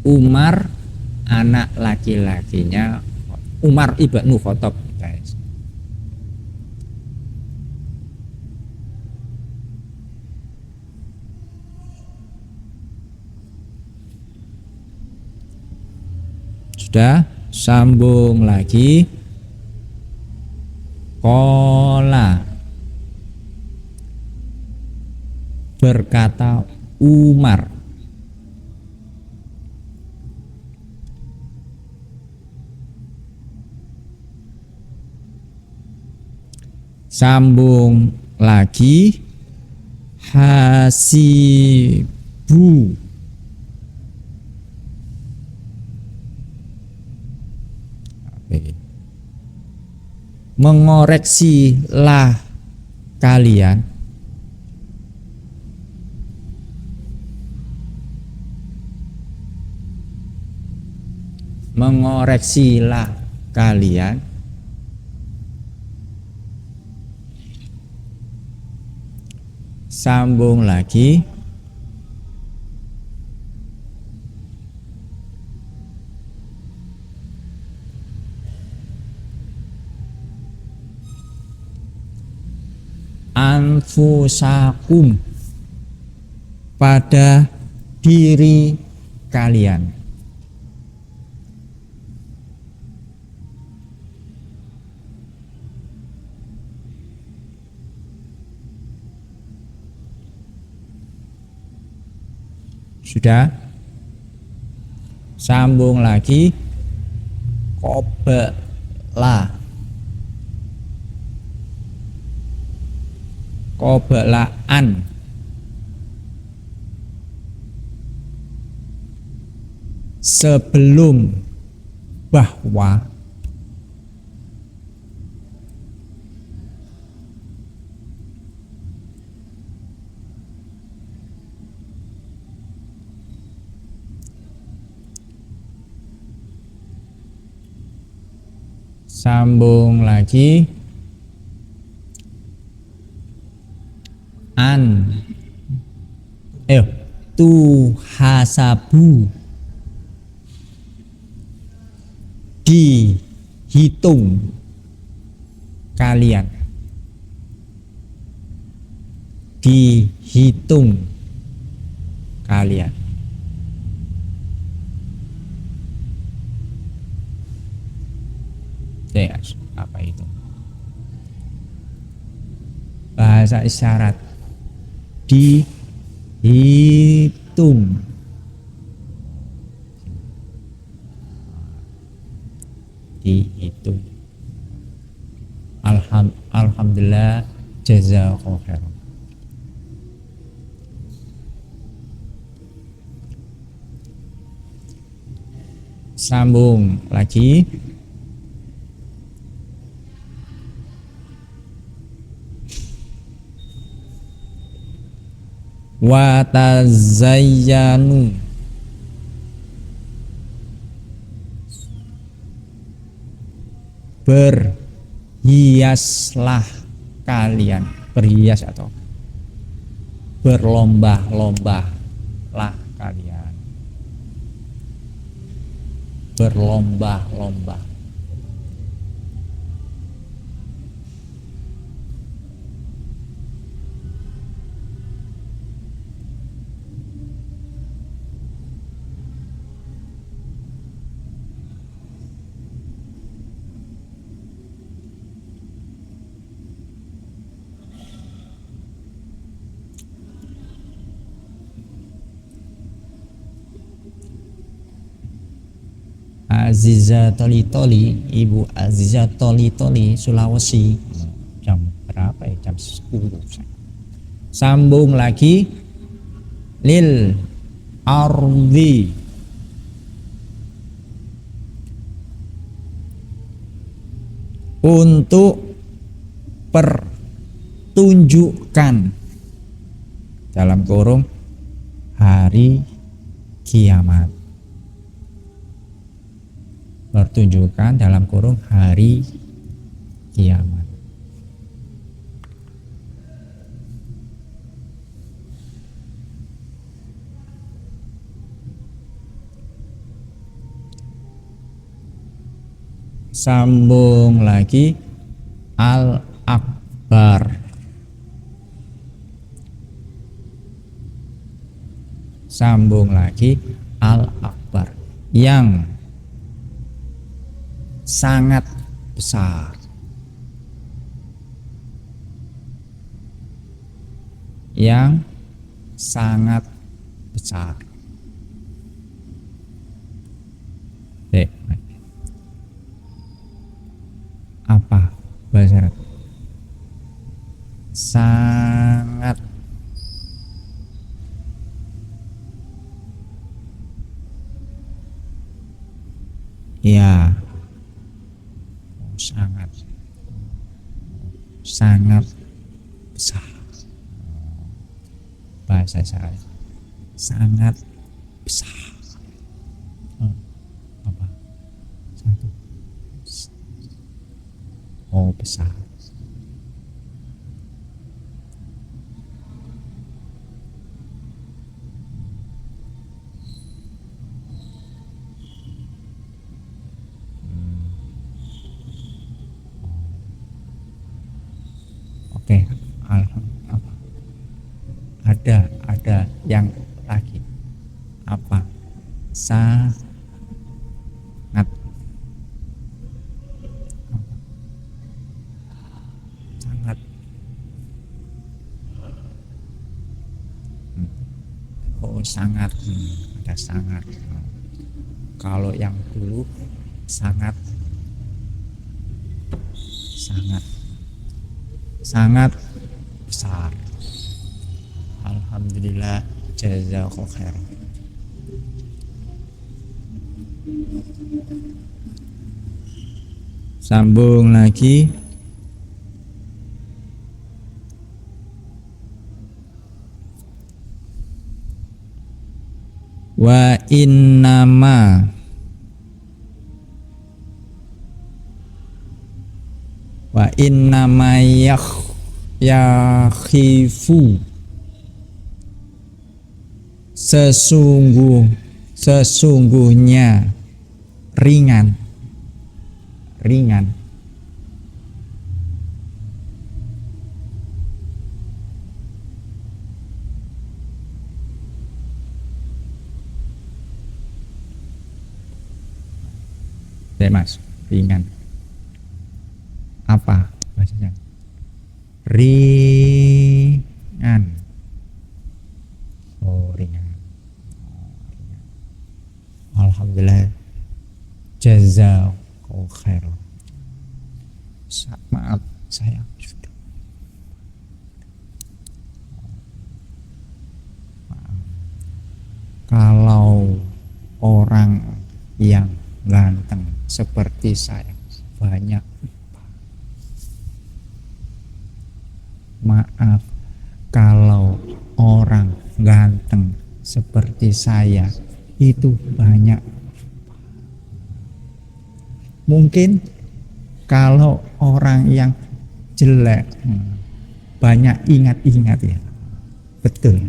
Umar anak laki-lakinya Umar ibnu Khattab, guys. Sudah? Sambung lagi, qala, berkata Umar. Sambung lagi, hasibu, mengoreksilah kalian, mengoreksilah kalian sambung lagi anfusakum pada diri kalian. Sudah? Sambung lagi qabla. Qablaan. Sebelum bahwa sambung lagi tuhasabu dihitung kalian, dihitung kalian. Apa itu? Bahasa isyarat. Dihitung. Dihitung. Alhamdulillah, jazakallahu khairan. Sambung lagi. Wa tazayyanu, berhiaslah kalian, berhias atau berlomba-lomba lah kalian, berlomba-lomba. Aziza Toli, Ibu Aziza Toli Sulawesi. Jam berapa ya? Jam 10. Sambung lagi. Lil ardi, untuk pertunjukan dalam kurung hari kiamat. Pertunjukan dalam kurung hari kiamat. Sambung lagi al-akbar. Sambung lagi al-akbar, yang sangat besar. Yang sangat besar. Apa bahasa Arab? Sangat. Ya, sangat besar. Bahasa saya sangat besar. Apa? besar. Oke, ada yang lagi apa? Sangat. Sangat. Oh, sangat. Ada sangat. Kalau yang dulu sangat besar. Alhamdulillah, jazakallahu khair. Sambung lagi. Wa innama yakhifu sesungguhnya ringan Mas, ringan apa bahasanya? Ringan. Oh, ringan. Alhamdulillah, jazakallahu khair. Maaf, saya sudah. Maaf. Kalau orang yang ganteng seperti saya banyak, maaf, kalau orang ganteng seperti saya itu banyak. Mungkin kalau orang yang jelek banyak ingat-ingat ya. Betul.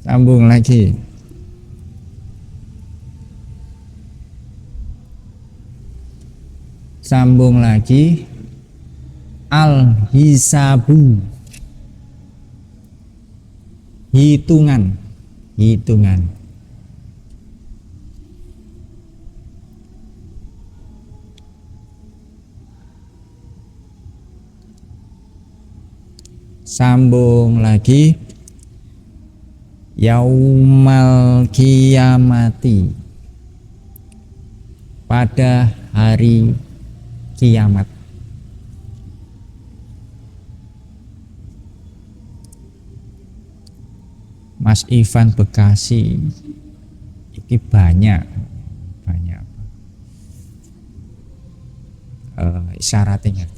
Sambung lagi. Sambung lagi. Al-hisabu. Hitungan. Sambung lagi. Yaumal kiamati, pada hari kiamat. Mas Ivan Bekasi ini banyak isyaratnya,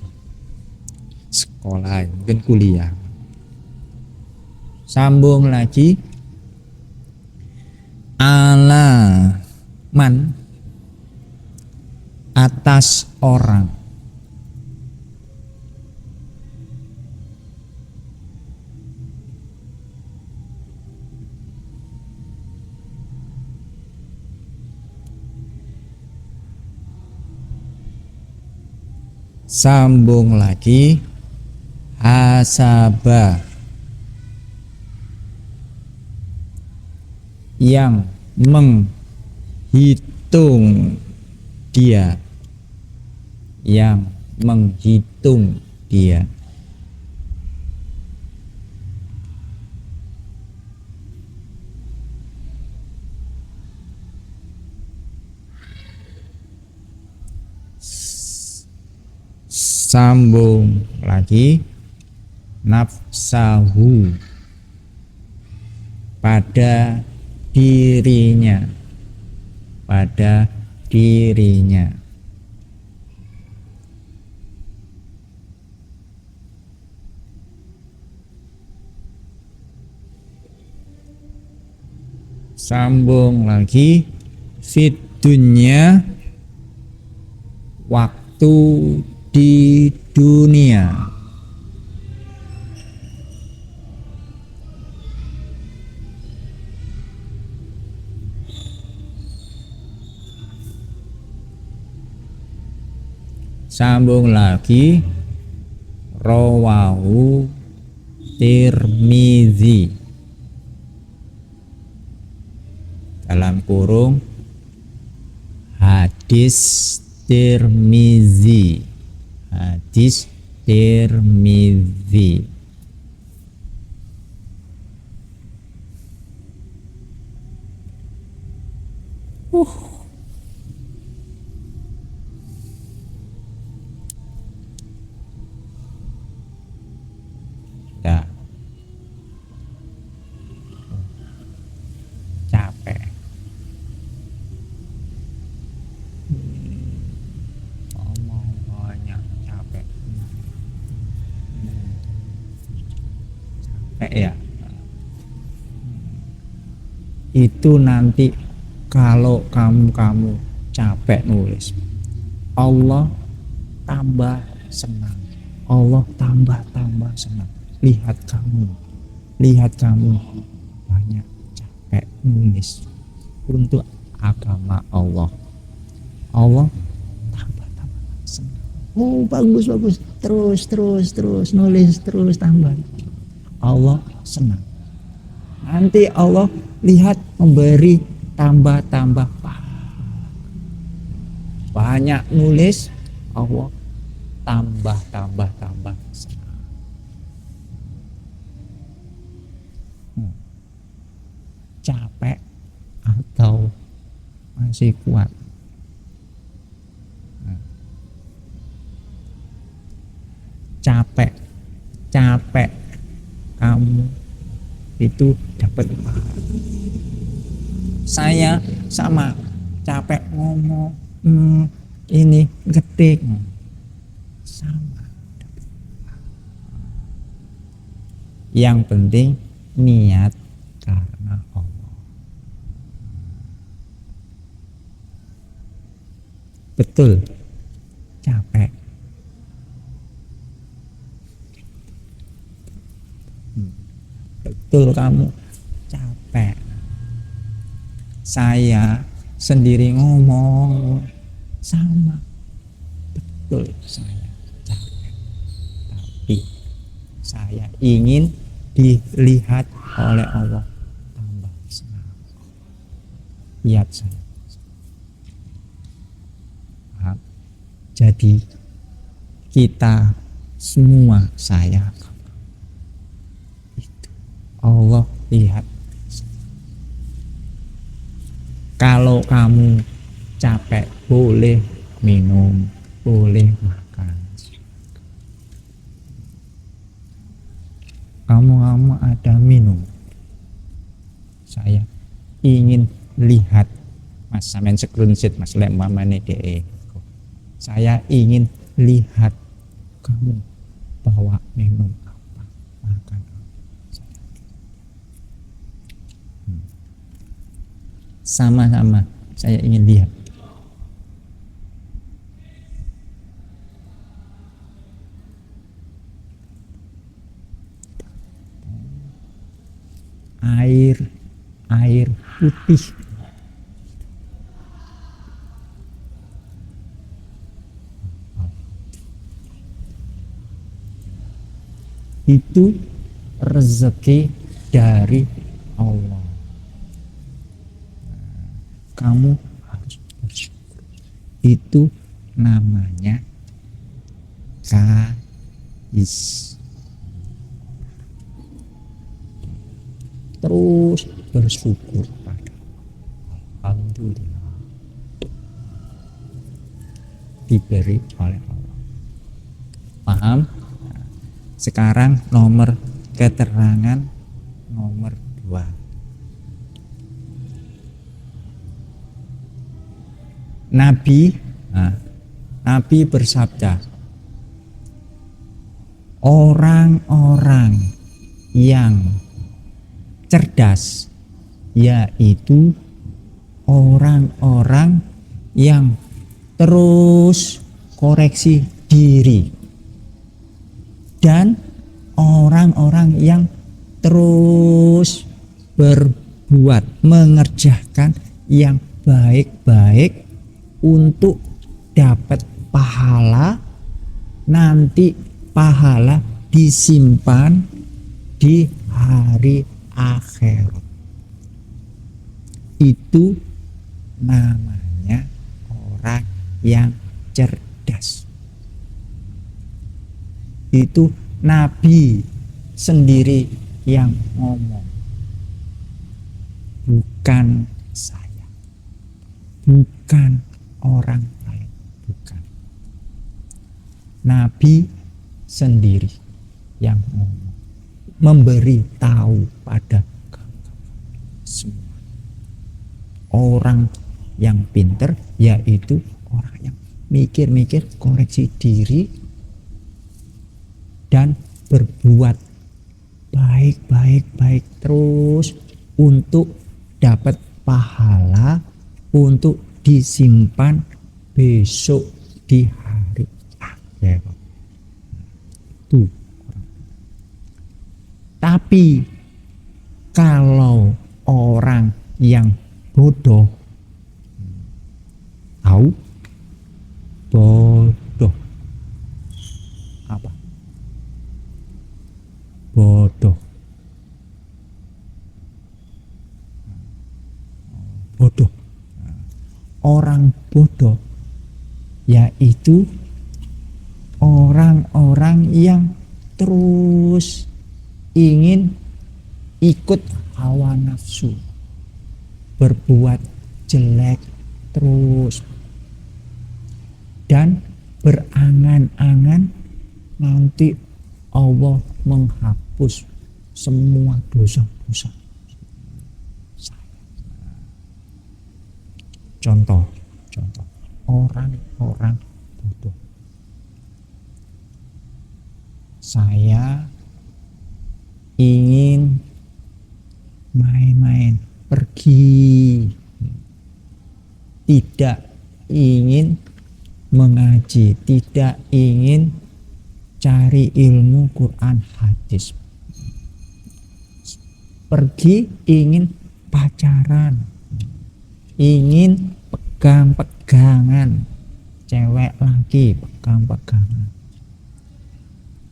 sekolah mungkin kuliah. Sambung lagi. Ala man, atas orang. Sambung lagi. Hasaba, yang menghitung dia, Sambung lagi. Nafsahu, pada dirinya. Sambung lagi. Fit dunia, waktu di dunia. Sambung lagi, rawahu Tirmizi dalam kurung hadis Tirmizi, hadis Tirmizi. Ya. Capek. Ngomong banyak, capek. Capek ya. Itu nanti kalau kamu capek nulis, Allah tambah senang. Allah tambah senang. Lihat kamu banyak capek nulis untuk agama Allah. Allah tambah senang. Oh bagus, terus nulis, terus tambah. Allah senang. Nanti Allah lihat memberi tambah banyak nulis, Allah tambah senang. Capek atau masih kuat? Capek kamu itu dapat pahala. Saya sama capek ngomong, ini ngetik sama. Yang penting niat karena Allah. Betul, capek. Betul kamu capek. Saya sendiri ngomong sama. Betul saya capek. Tapi saya ingin dilihat oleh Allah tambah senang. Lihat saya. Paham? Jadi kita semua, saya itu Allah lihat. Kalau kamu capek boleh minum, boleh makan. Kamu ada minum. Saya ingin lihat Mas sampean screenshot Mas lek mamane DE. Saya ingin lihat kamu bawa minum apa, makan apa. Sama-sama saya ingin lihat. Air putih. Itu rezeki dari Allah. Kamu harus bersyukur. Itu namanya kais. Terus bersyukur pada Alhamdulillah diberi oleh Allah. Paham? Sekarang nomor keterangan nomor 2. Nabi bersabda, orang-orang yang cerdas yaitu orang-orang yang terus koreksi diri, dan orang-orang yang terus berbuat, mengerjakan yang baik-baik untuk dapat pahala. Nanti pahala disimpan di hari akhirat. Itu namanya orang yang cerdas. Itu Nabi sendiri yang ngomong, bukan saya, bukan orang lain, bukan. Nabi sendiri yang ngomong, memberi tahu pada semua. Orang yang pinter yaitu orang yang mikir-mikir, koreksi diri, dan berbuat baik terus untuk dapat pahala, untuk disimpan besok di hari akhirat. Itu. Tapi kalau orang yang bodoh, tahu bodoh apa? Bodoh. Orang bodoh yaitu orang-orang yang terus ingin ikut hawa nafsu, berbuat jelek terus, dan berangan-angan nanti Allah menghapus semua dosa-dosa. Contoh orang-orang bodoh. Saya ingin main-main, pergi, tidak ingin mengaji, tidak ingin cari ilmu Quran hadis, pergi ingin pacaran, ingin pegang-pegangan, cewek lagi pegang-pegangan,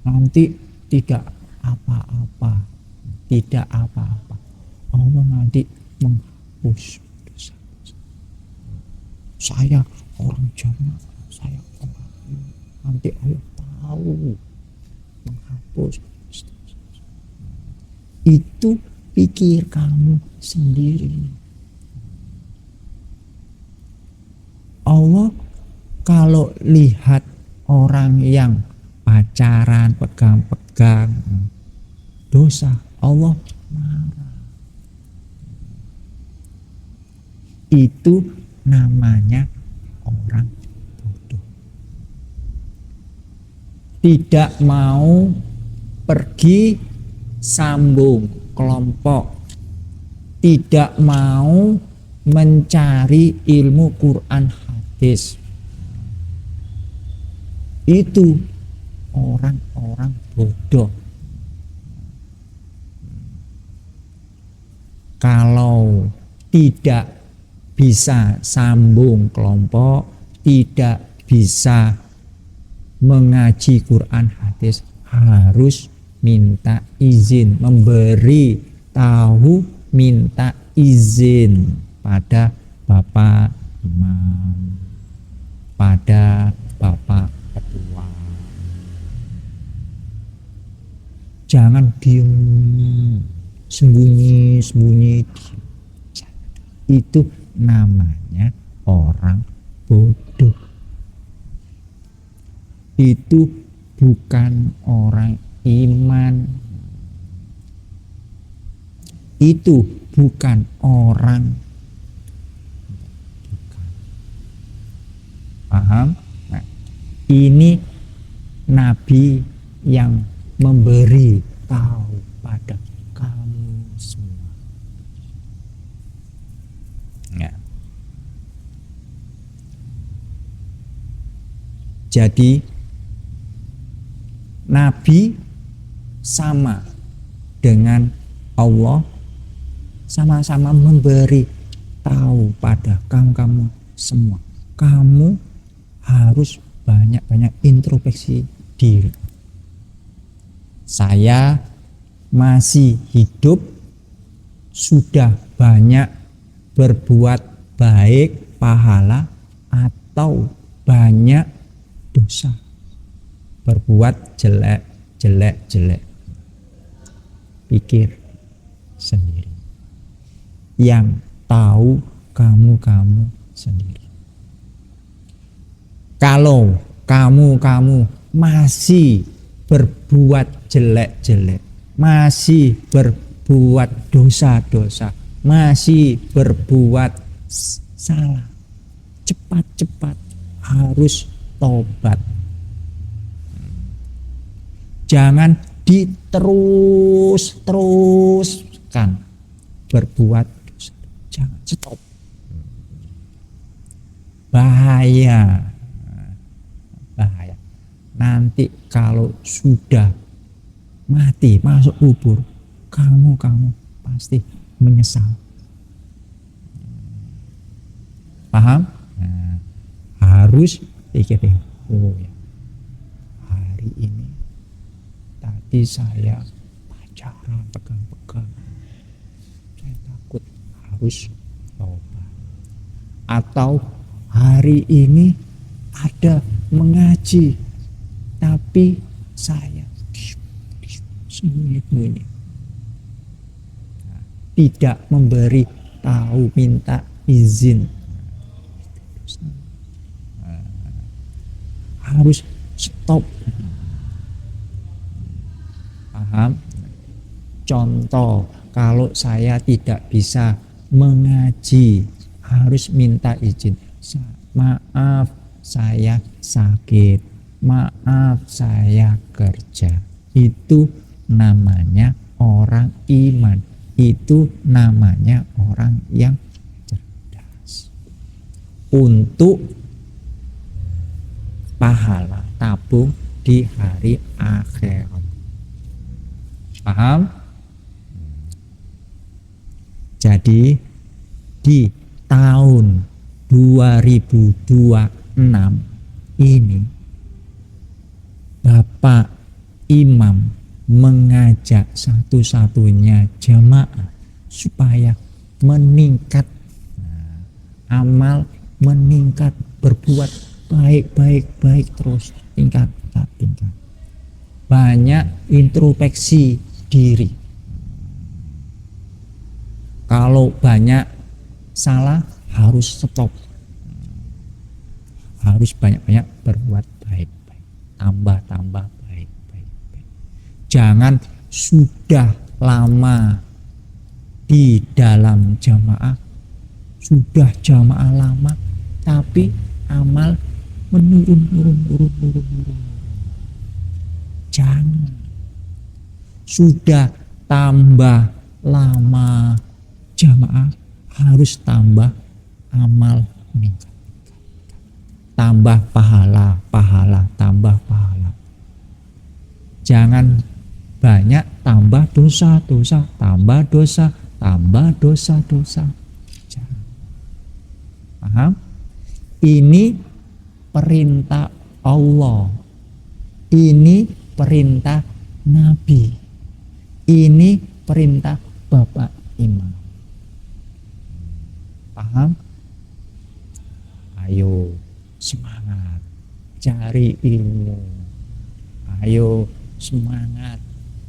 nanti tidak apa-apa, Allah nanti menghapus dosa. Saya orang jamaah, saya orang ini, nanti Allah tahu, menghapus. Itu pikir kamu sendiri. Allah kalau lihat orang yang pacaran, pegang-pegang dosa, Allah marah. Itu namanya orang bodoh. Tidak mau pergi sambung kelompok, tidak mau mencari ilmu Quran hadis. Itu orang-orang bodoh. Kalau tidak bisa sambung kelompok, tidak bisa mengaji Quran hadis, harus minta izin, memberi tahu, minta izin pada Bapak Imam, pada Bapak Ketua. Jangan diem, sembunyi-sembunyi. Itu namanya orang bodoh. Itu bukan orang iman. Itu bukan orang. Paham? Nah, ini Nabi yang memberi tahu pada kamu semua. Ya. Jadi Nabi sama dengan Allah, sama-sama memberi tahu pada kamu semua. Kamu harus banyak-banyak introspeksi diri. Saya masih hidup, sudah banyak berbuat baik, pahala, atau banyak dosa, berbuat jelek. Pikir sendiri. Yang tahu kamu sendiri. Kalau kamu masih berbuat jelek, masih berbuat dosa-dosa, masih berbuat salah, cepat-cepat harus tobat. Jangan diteruskan berbuat dosa. Jangan, stop. Bahaya. Nanti kalau sudah mati masuk kubur, kamu pasti menyesal. Paham? Nah, harus pikir, oh ya, hari ini tadi saya pacaran pegang-pegang, saya takut, harus tobat. Atau hari ini ada mengaji, tapi saya sembunyi-sembunyi, tidak memberi tahu, minta izin. Harus stop. Paham? Contoh, kalau saya tidak bisa mengaji, harus minta izin. Maaf, saya sakit. Maaf, saya kerja. Itu namanya orang iman. Itu namanya orang yang cerdas. Untuk pahala tabung di hari akhirat. Paham? Jadi di tahun 2026 ini Bapak Imam mengajak satu-satunya jamaah supaya meningkat amal, meningkat, berbuat baik terus, tingkat. Banyak introspeksi diri. Kalau banyak salah harus stop. Harus banyak-banyak berbuat baik. Tambah baik. Jangan sudah lama di dalam jamaah, sudah jamaah lama, tapi amal menurun. Jangan. Sudah tambah lama jamaah, harus tambah amal meningkat. Tambah pahala, tambah pahala. Jangan banyak tambah dosa, tambah dosa. Jangan. Paham? Ini perintah Allah. Ini perintah Nabi. Ini perintah Bapak Imam. Paham? Ayo semangat cari ilmu. Ayo semangat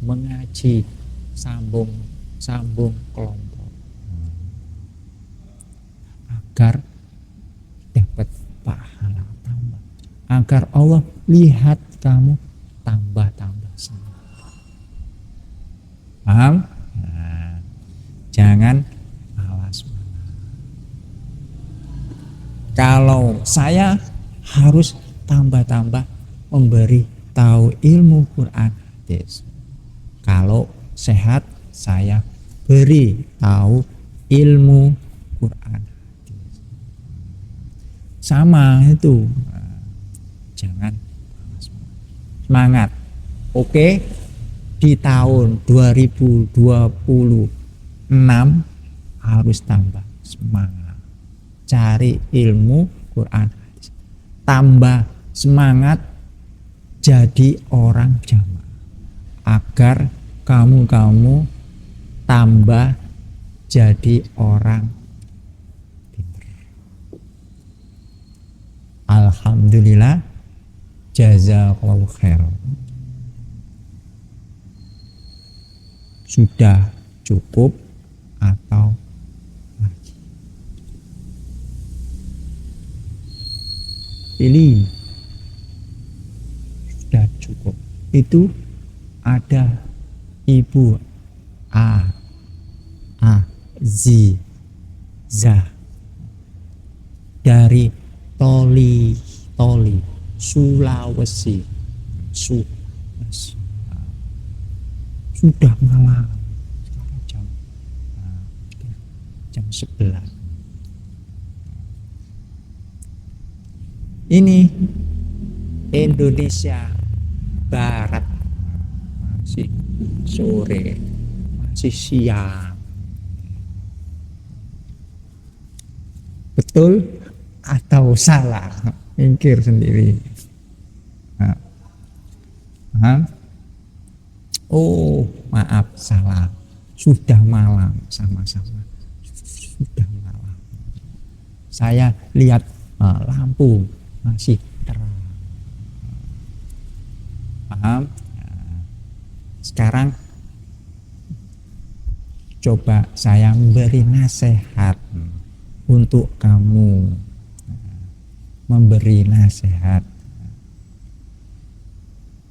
mengaji, sambung kelompok agar dapat pahala tambah, agar Allah lihat kamu tambah semangat. Paham? Nah, jangan malas. Kalau saya harus tambah memberi tahu ilmu Quran hadis. Kalau sehat, saya beri tahu ilmu Quran hadis. Sama itu. jangan semangat. Oke, di tahun 2026 harus tambah semangat cari ilmu Quran, tambah semangat jadi orang jamaah agar kamu tambah jadi orang pintar. Alhamdulillah, jazakallahu khairan. Sudah cukup atau lagi? Pilih. Sudah cukup. Itu ada Ibu Aziza dari Toli Sulawesi. Sudah malam, sekarang jam 11. Ini Indonesia Barat, masih sore, masih siang. Betul atau salah? Mikir sendiri. Oh, maaf, salah. Sudah malam, sama-sama. Sudah malam. Saya lihat lampu masih terang. Paham? Sekarang coba saya memberi nasihat untuk kamu. Memberi nasihat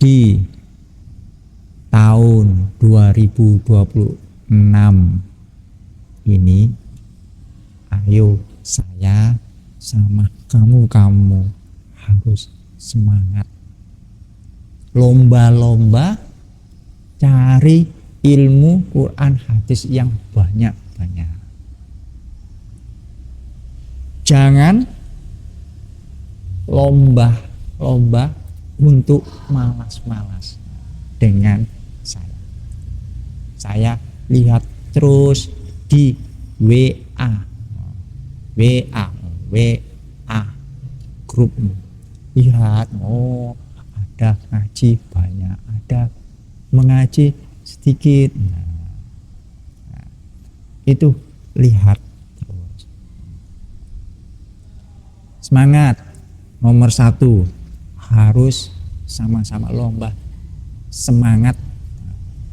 di tahun 2026 ini, ayo saya sama kamu harus semangat lomba-lomba cari ilmu Quran hadis yang banyak-banyak. Jangan lomba untuk malas-malas dengan saya lihat terus di WA grup, lihat ada ngaji banyak, ada mengaji sedikit. Itu lihat terus. Semangat, nomor 1 harus sama-sama lomba semangat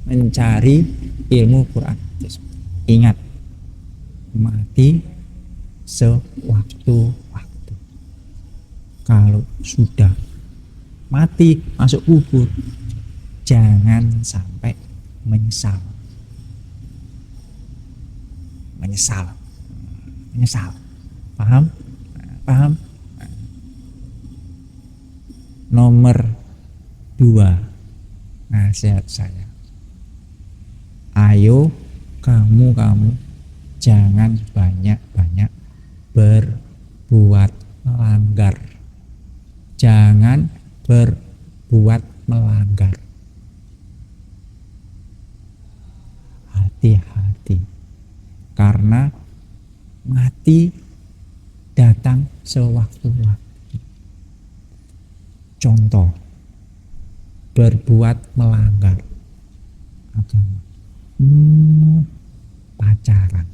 mencari ilmu Quran. Ingat, mati sewaktu-waktu. Kalau sudah mati masuk kubur, jangan sampai menyesal. Paham? Nomor 2 nasihat saya, ayo kamu jangan banyak-banyak berbuat melanggar. Jangan berbuat melanggar. Hati-hati, karena mati datang sewaktu-waktu. Contoh, berbuat melanggar agama, pacaran,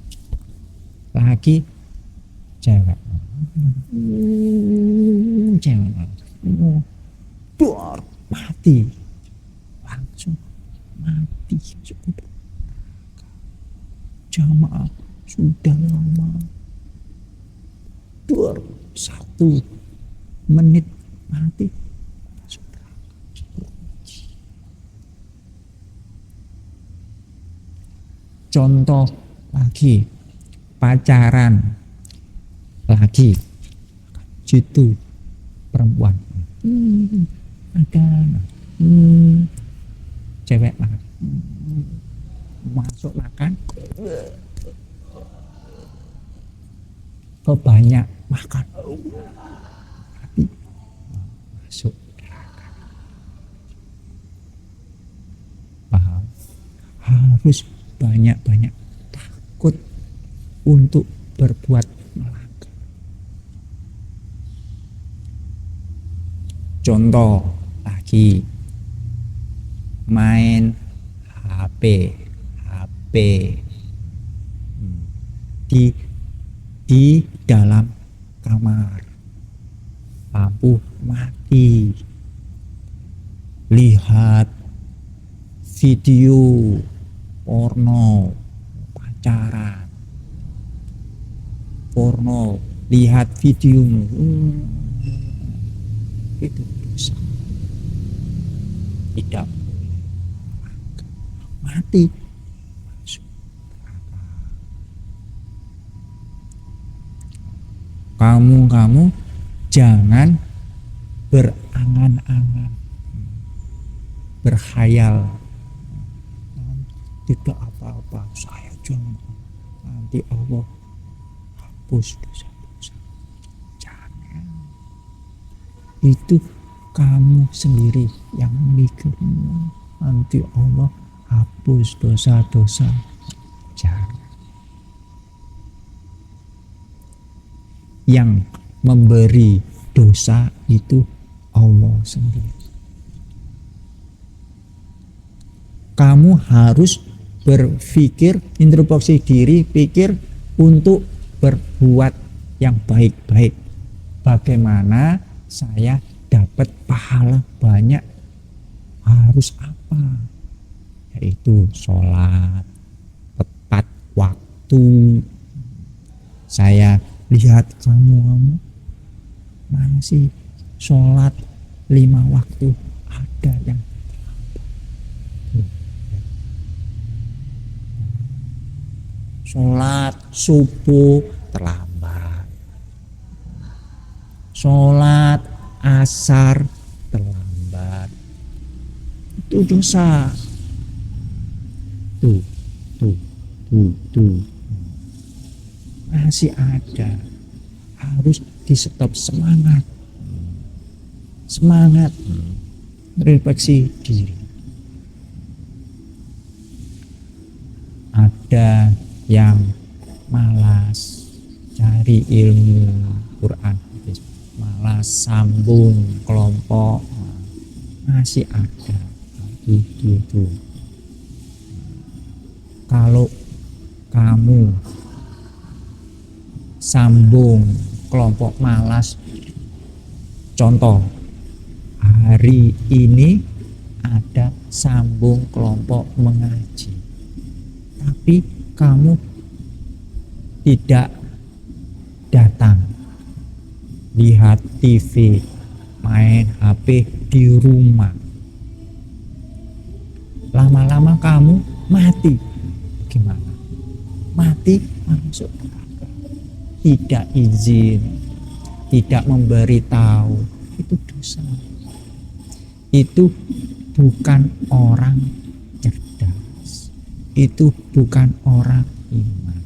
lagi cewek, mati, langsung mati. Jamaah sudah lama, 1 menit mati. Contoh lagi, pacaran lagi, jitu perempuan, ada cewek makan, masuk makan, kebanyak makan, masuk neraka. Paham? Harus banyak-banyak takut untuk berbuat melanggar. Contoh lagi, main HP di dalam kamar, lampu mati, lihat video porno, pacaran, porno, lihat video, itu dosa. Tidak boleh, mati masuk neraka. Kamu jangan berangan-angan, berkhayal, tidak apa-apa, saya jangan, nanti Allah hapus dosa-dosa. Jangan. Itu kamu sendiri yang mikirnya, nanti Allah hapus dosa-dosa. Jangan. Yang memberi dosa itu Allah sendiri. Kamu harus berpikir, introspeksi diri, pikir untuk berbuat yang baik-baik. Bagaimana saya dapat pahala banyak? Harus apa? Yaitu sholat tepat waktu. Saya lihat kamu masih sholat 5 waktu, ada yang sholat subuh terlambat, sholat asar terlambat, itu dosa. Tuh masih ada, harus di stop. Semangat refleksi diri. Ada yang malas cari ilmu Quran, malas sambung kelompok, masih ada. Itu kalau kamu sambung kelompok malas, contoh hari ini ada sambung kelompok mengaji, tapi kamu tidak datang, lihat TV, main HP di rumah, lama-lama kamu mati. Gimana? Mati masuk neraka. Tidak izin, tidak memberitahu, itu dosa. Itu bukan orang cerdas, itu bukan orang iman.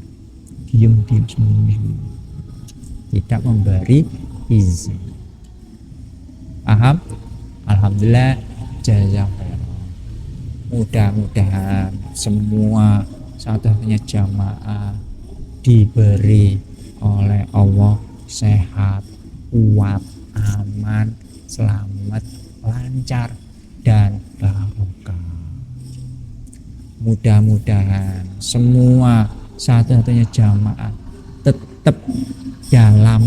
Diam sembunyi, tidak memberi izin. Paham? Alhamdulillah, jazakallah. Mudah-mudahan semua satunya jamaah diberi oleh Allah sehat, kuat, aman, selamat, lancar, dan barokah. Mudah-mudahan semua satu-satunya jamaah tetap dalam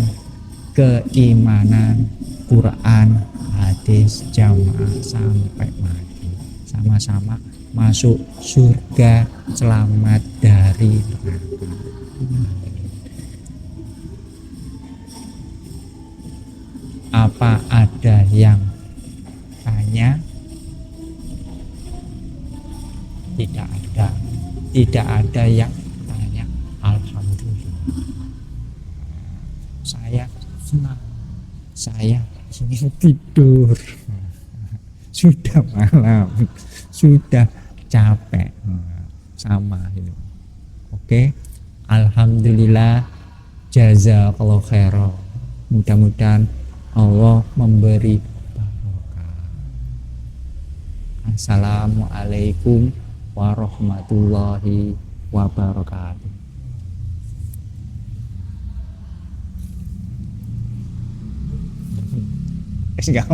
keimanan Quran, hadis, jamaah sampai mati. Sama-sama masuk surga, selamat dari neraka. Apa ada yang tanya? Tidak ada yang tanya. Alhamdulillah. Saya senang. Saya ingin tidur. Sudah malam, sudah capek, sama itu. Oke, alhamdulillah, jazakallahu khairan. Mudah-mudahan Allah memberi Assalamualaikum warahmatullahi wabarakatuh. Wis gak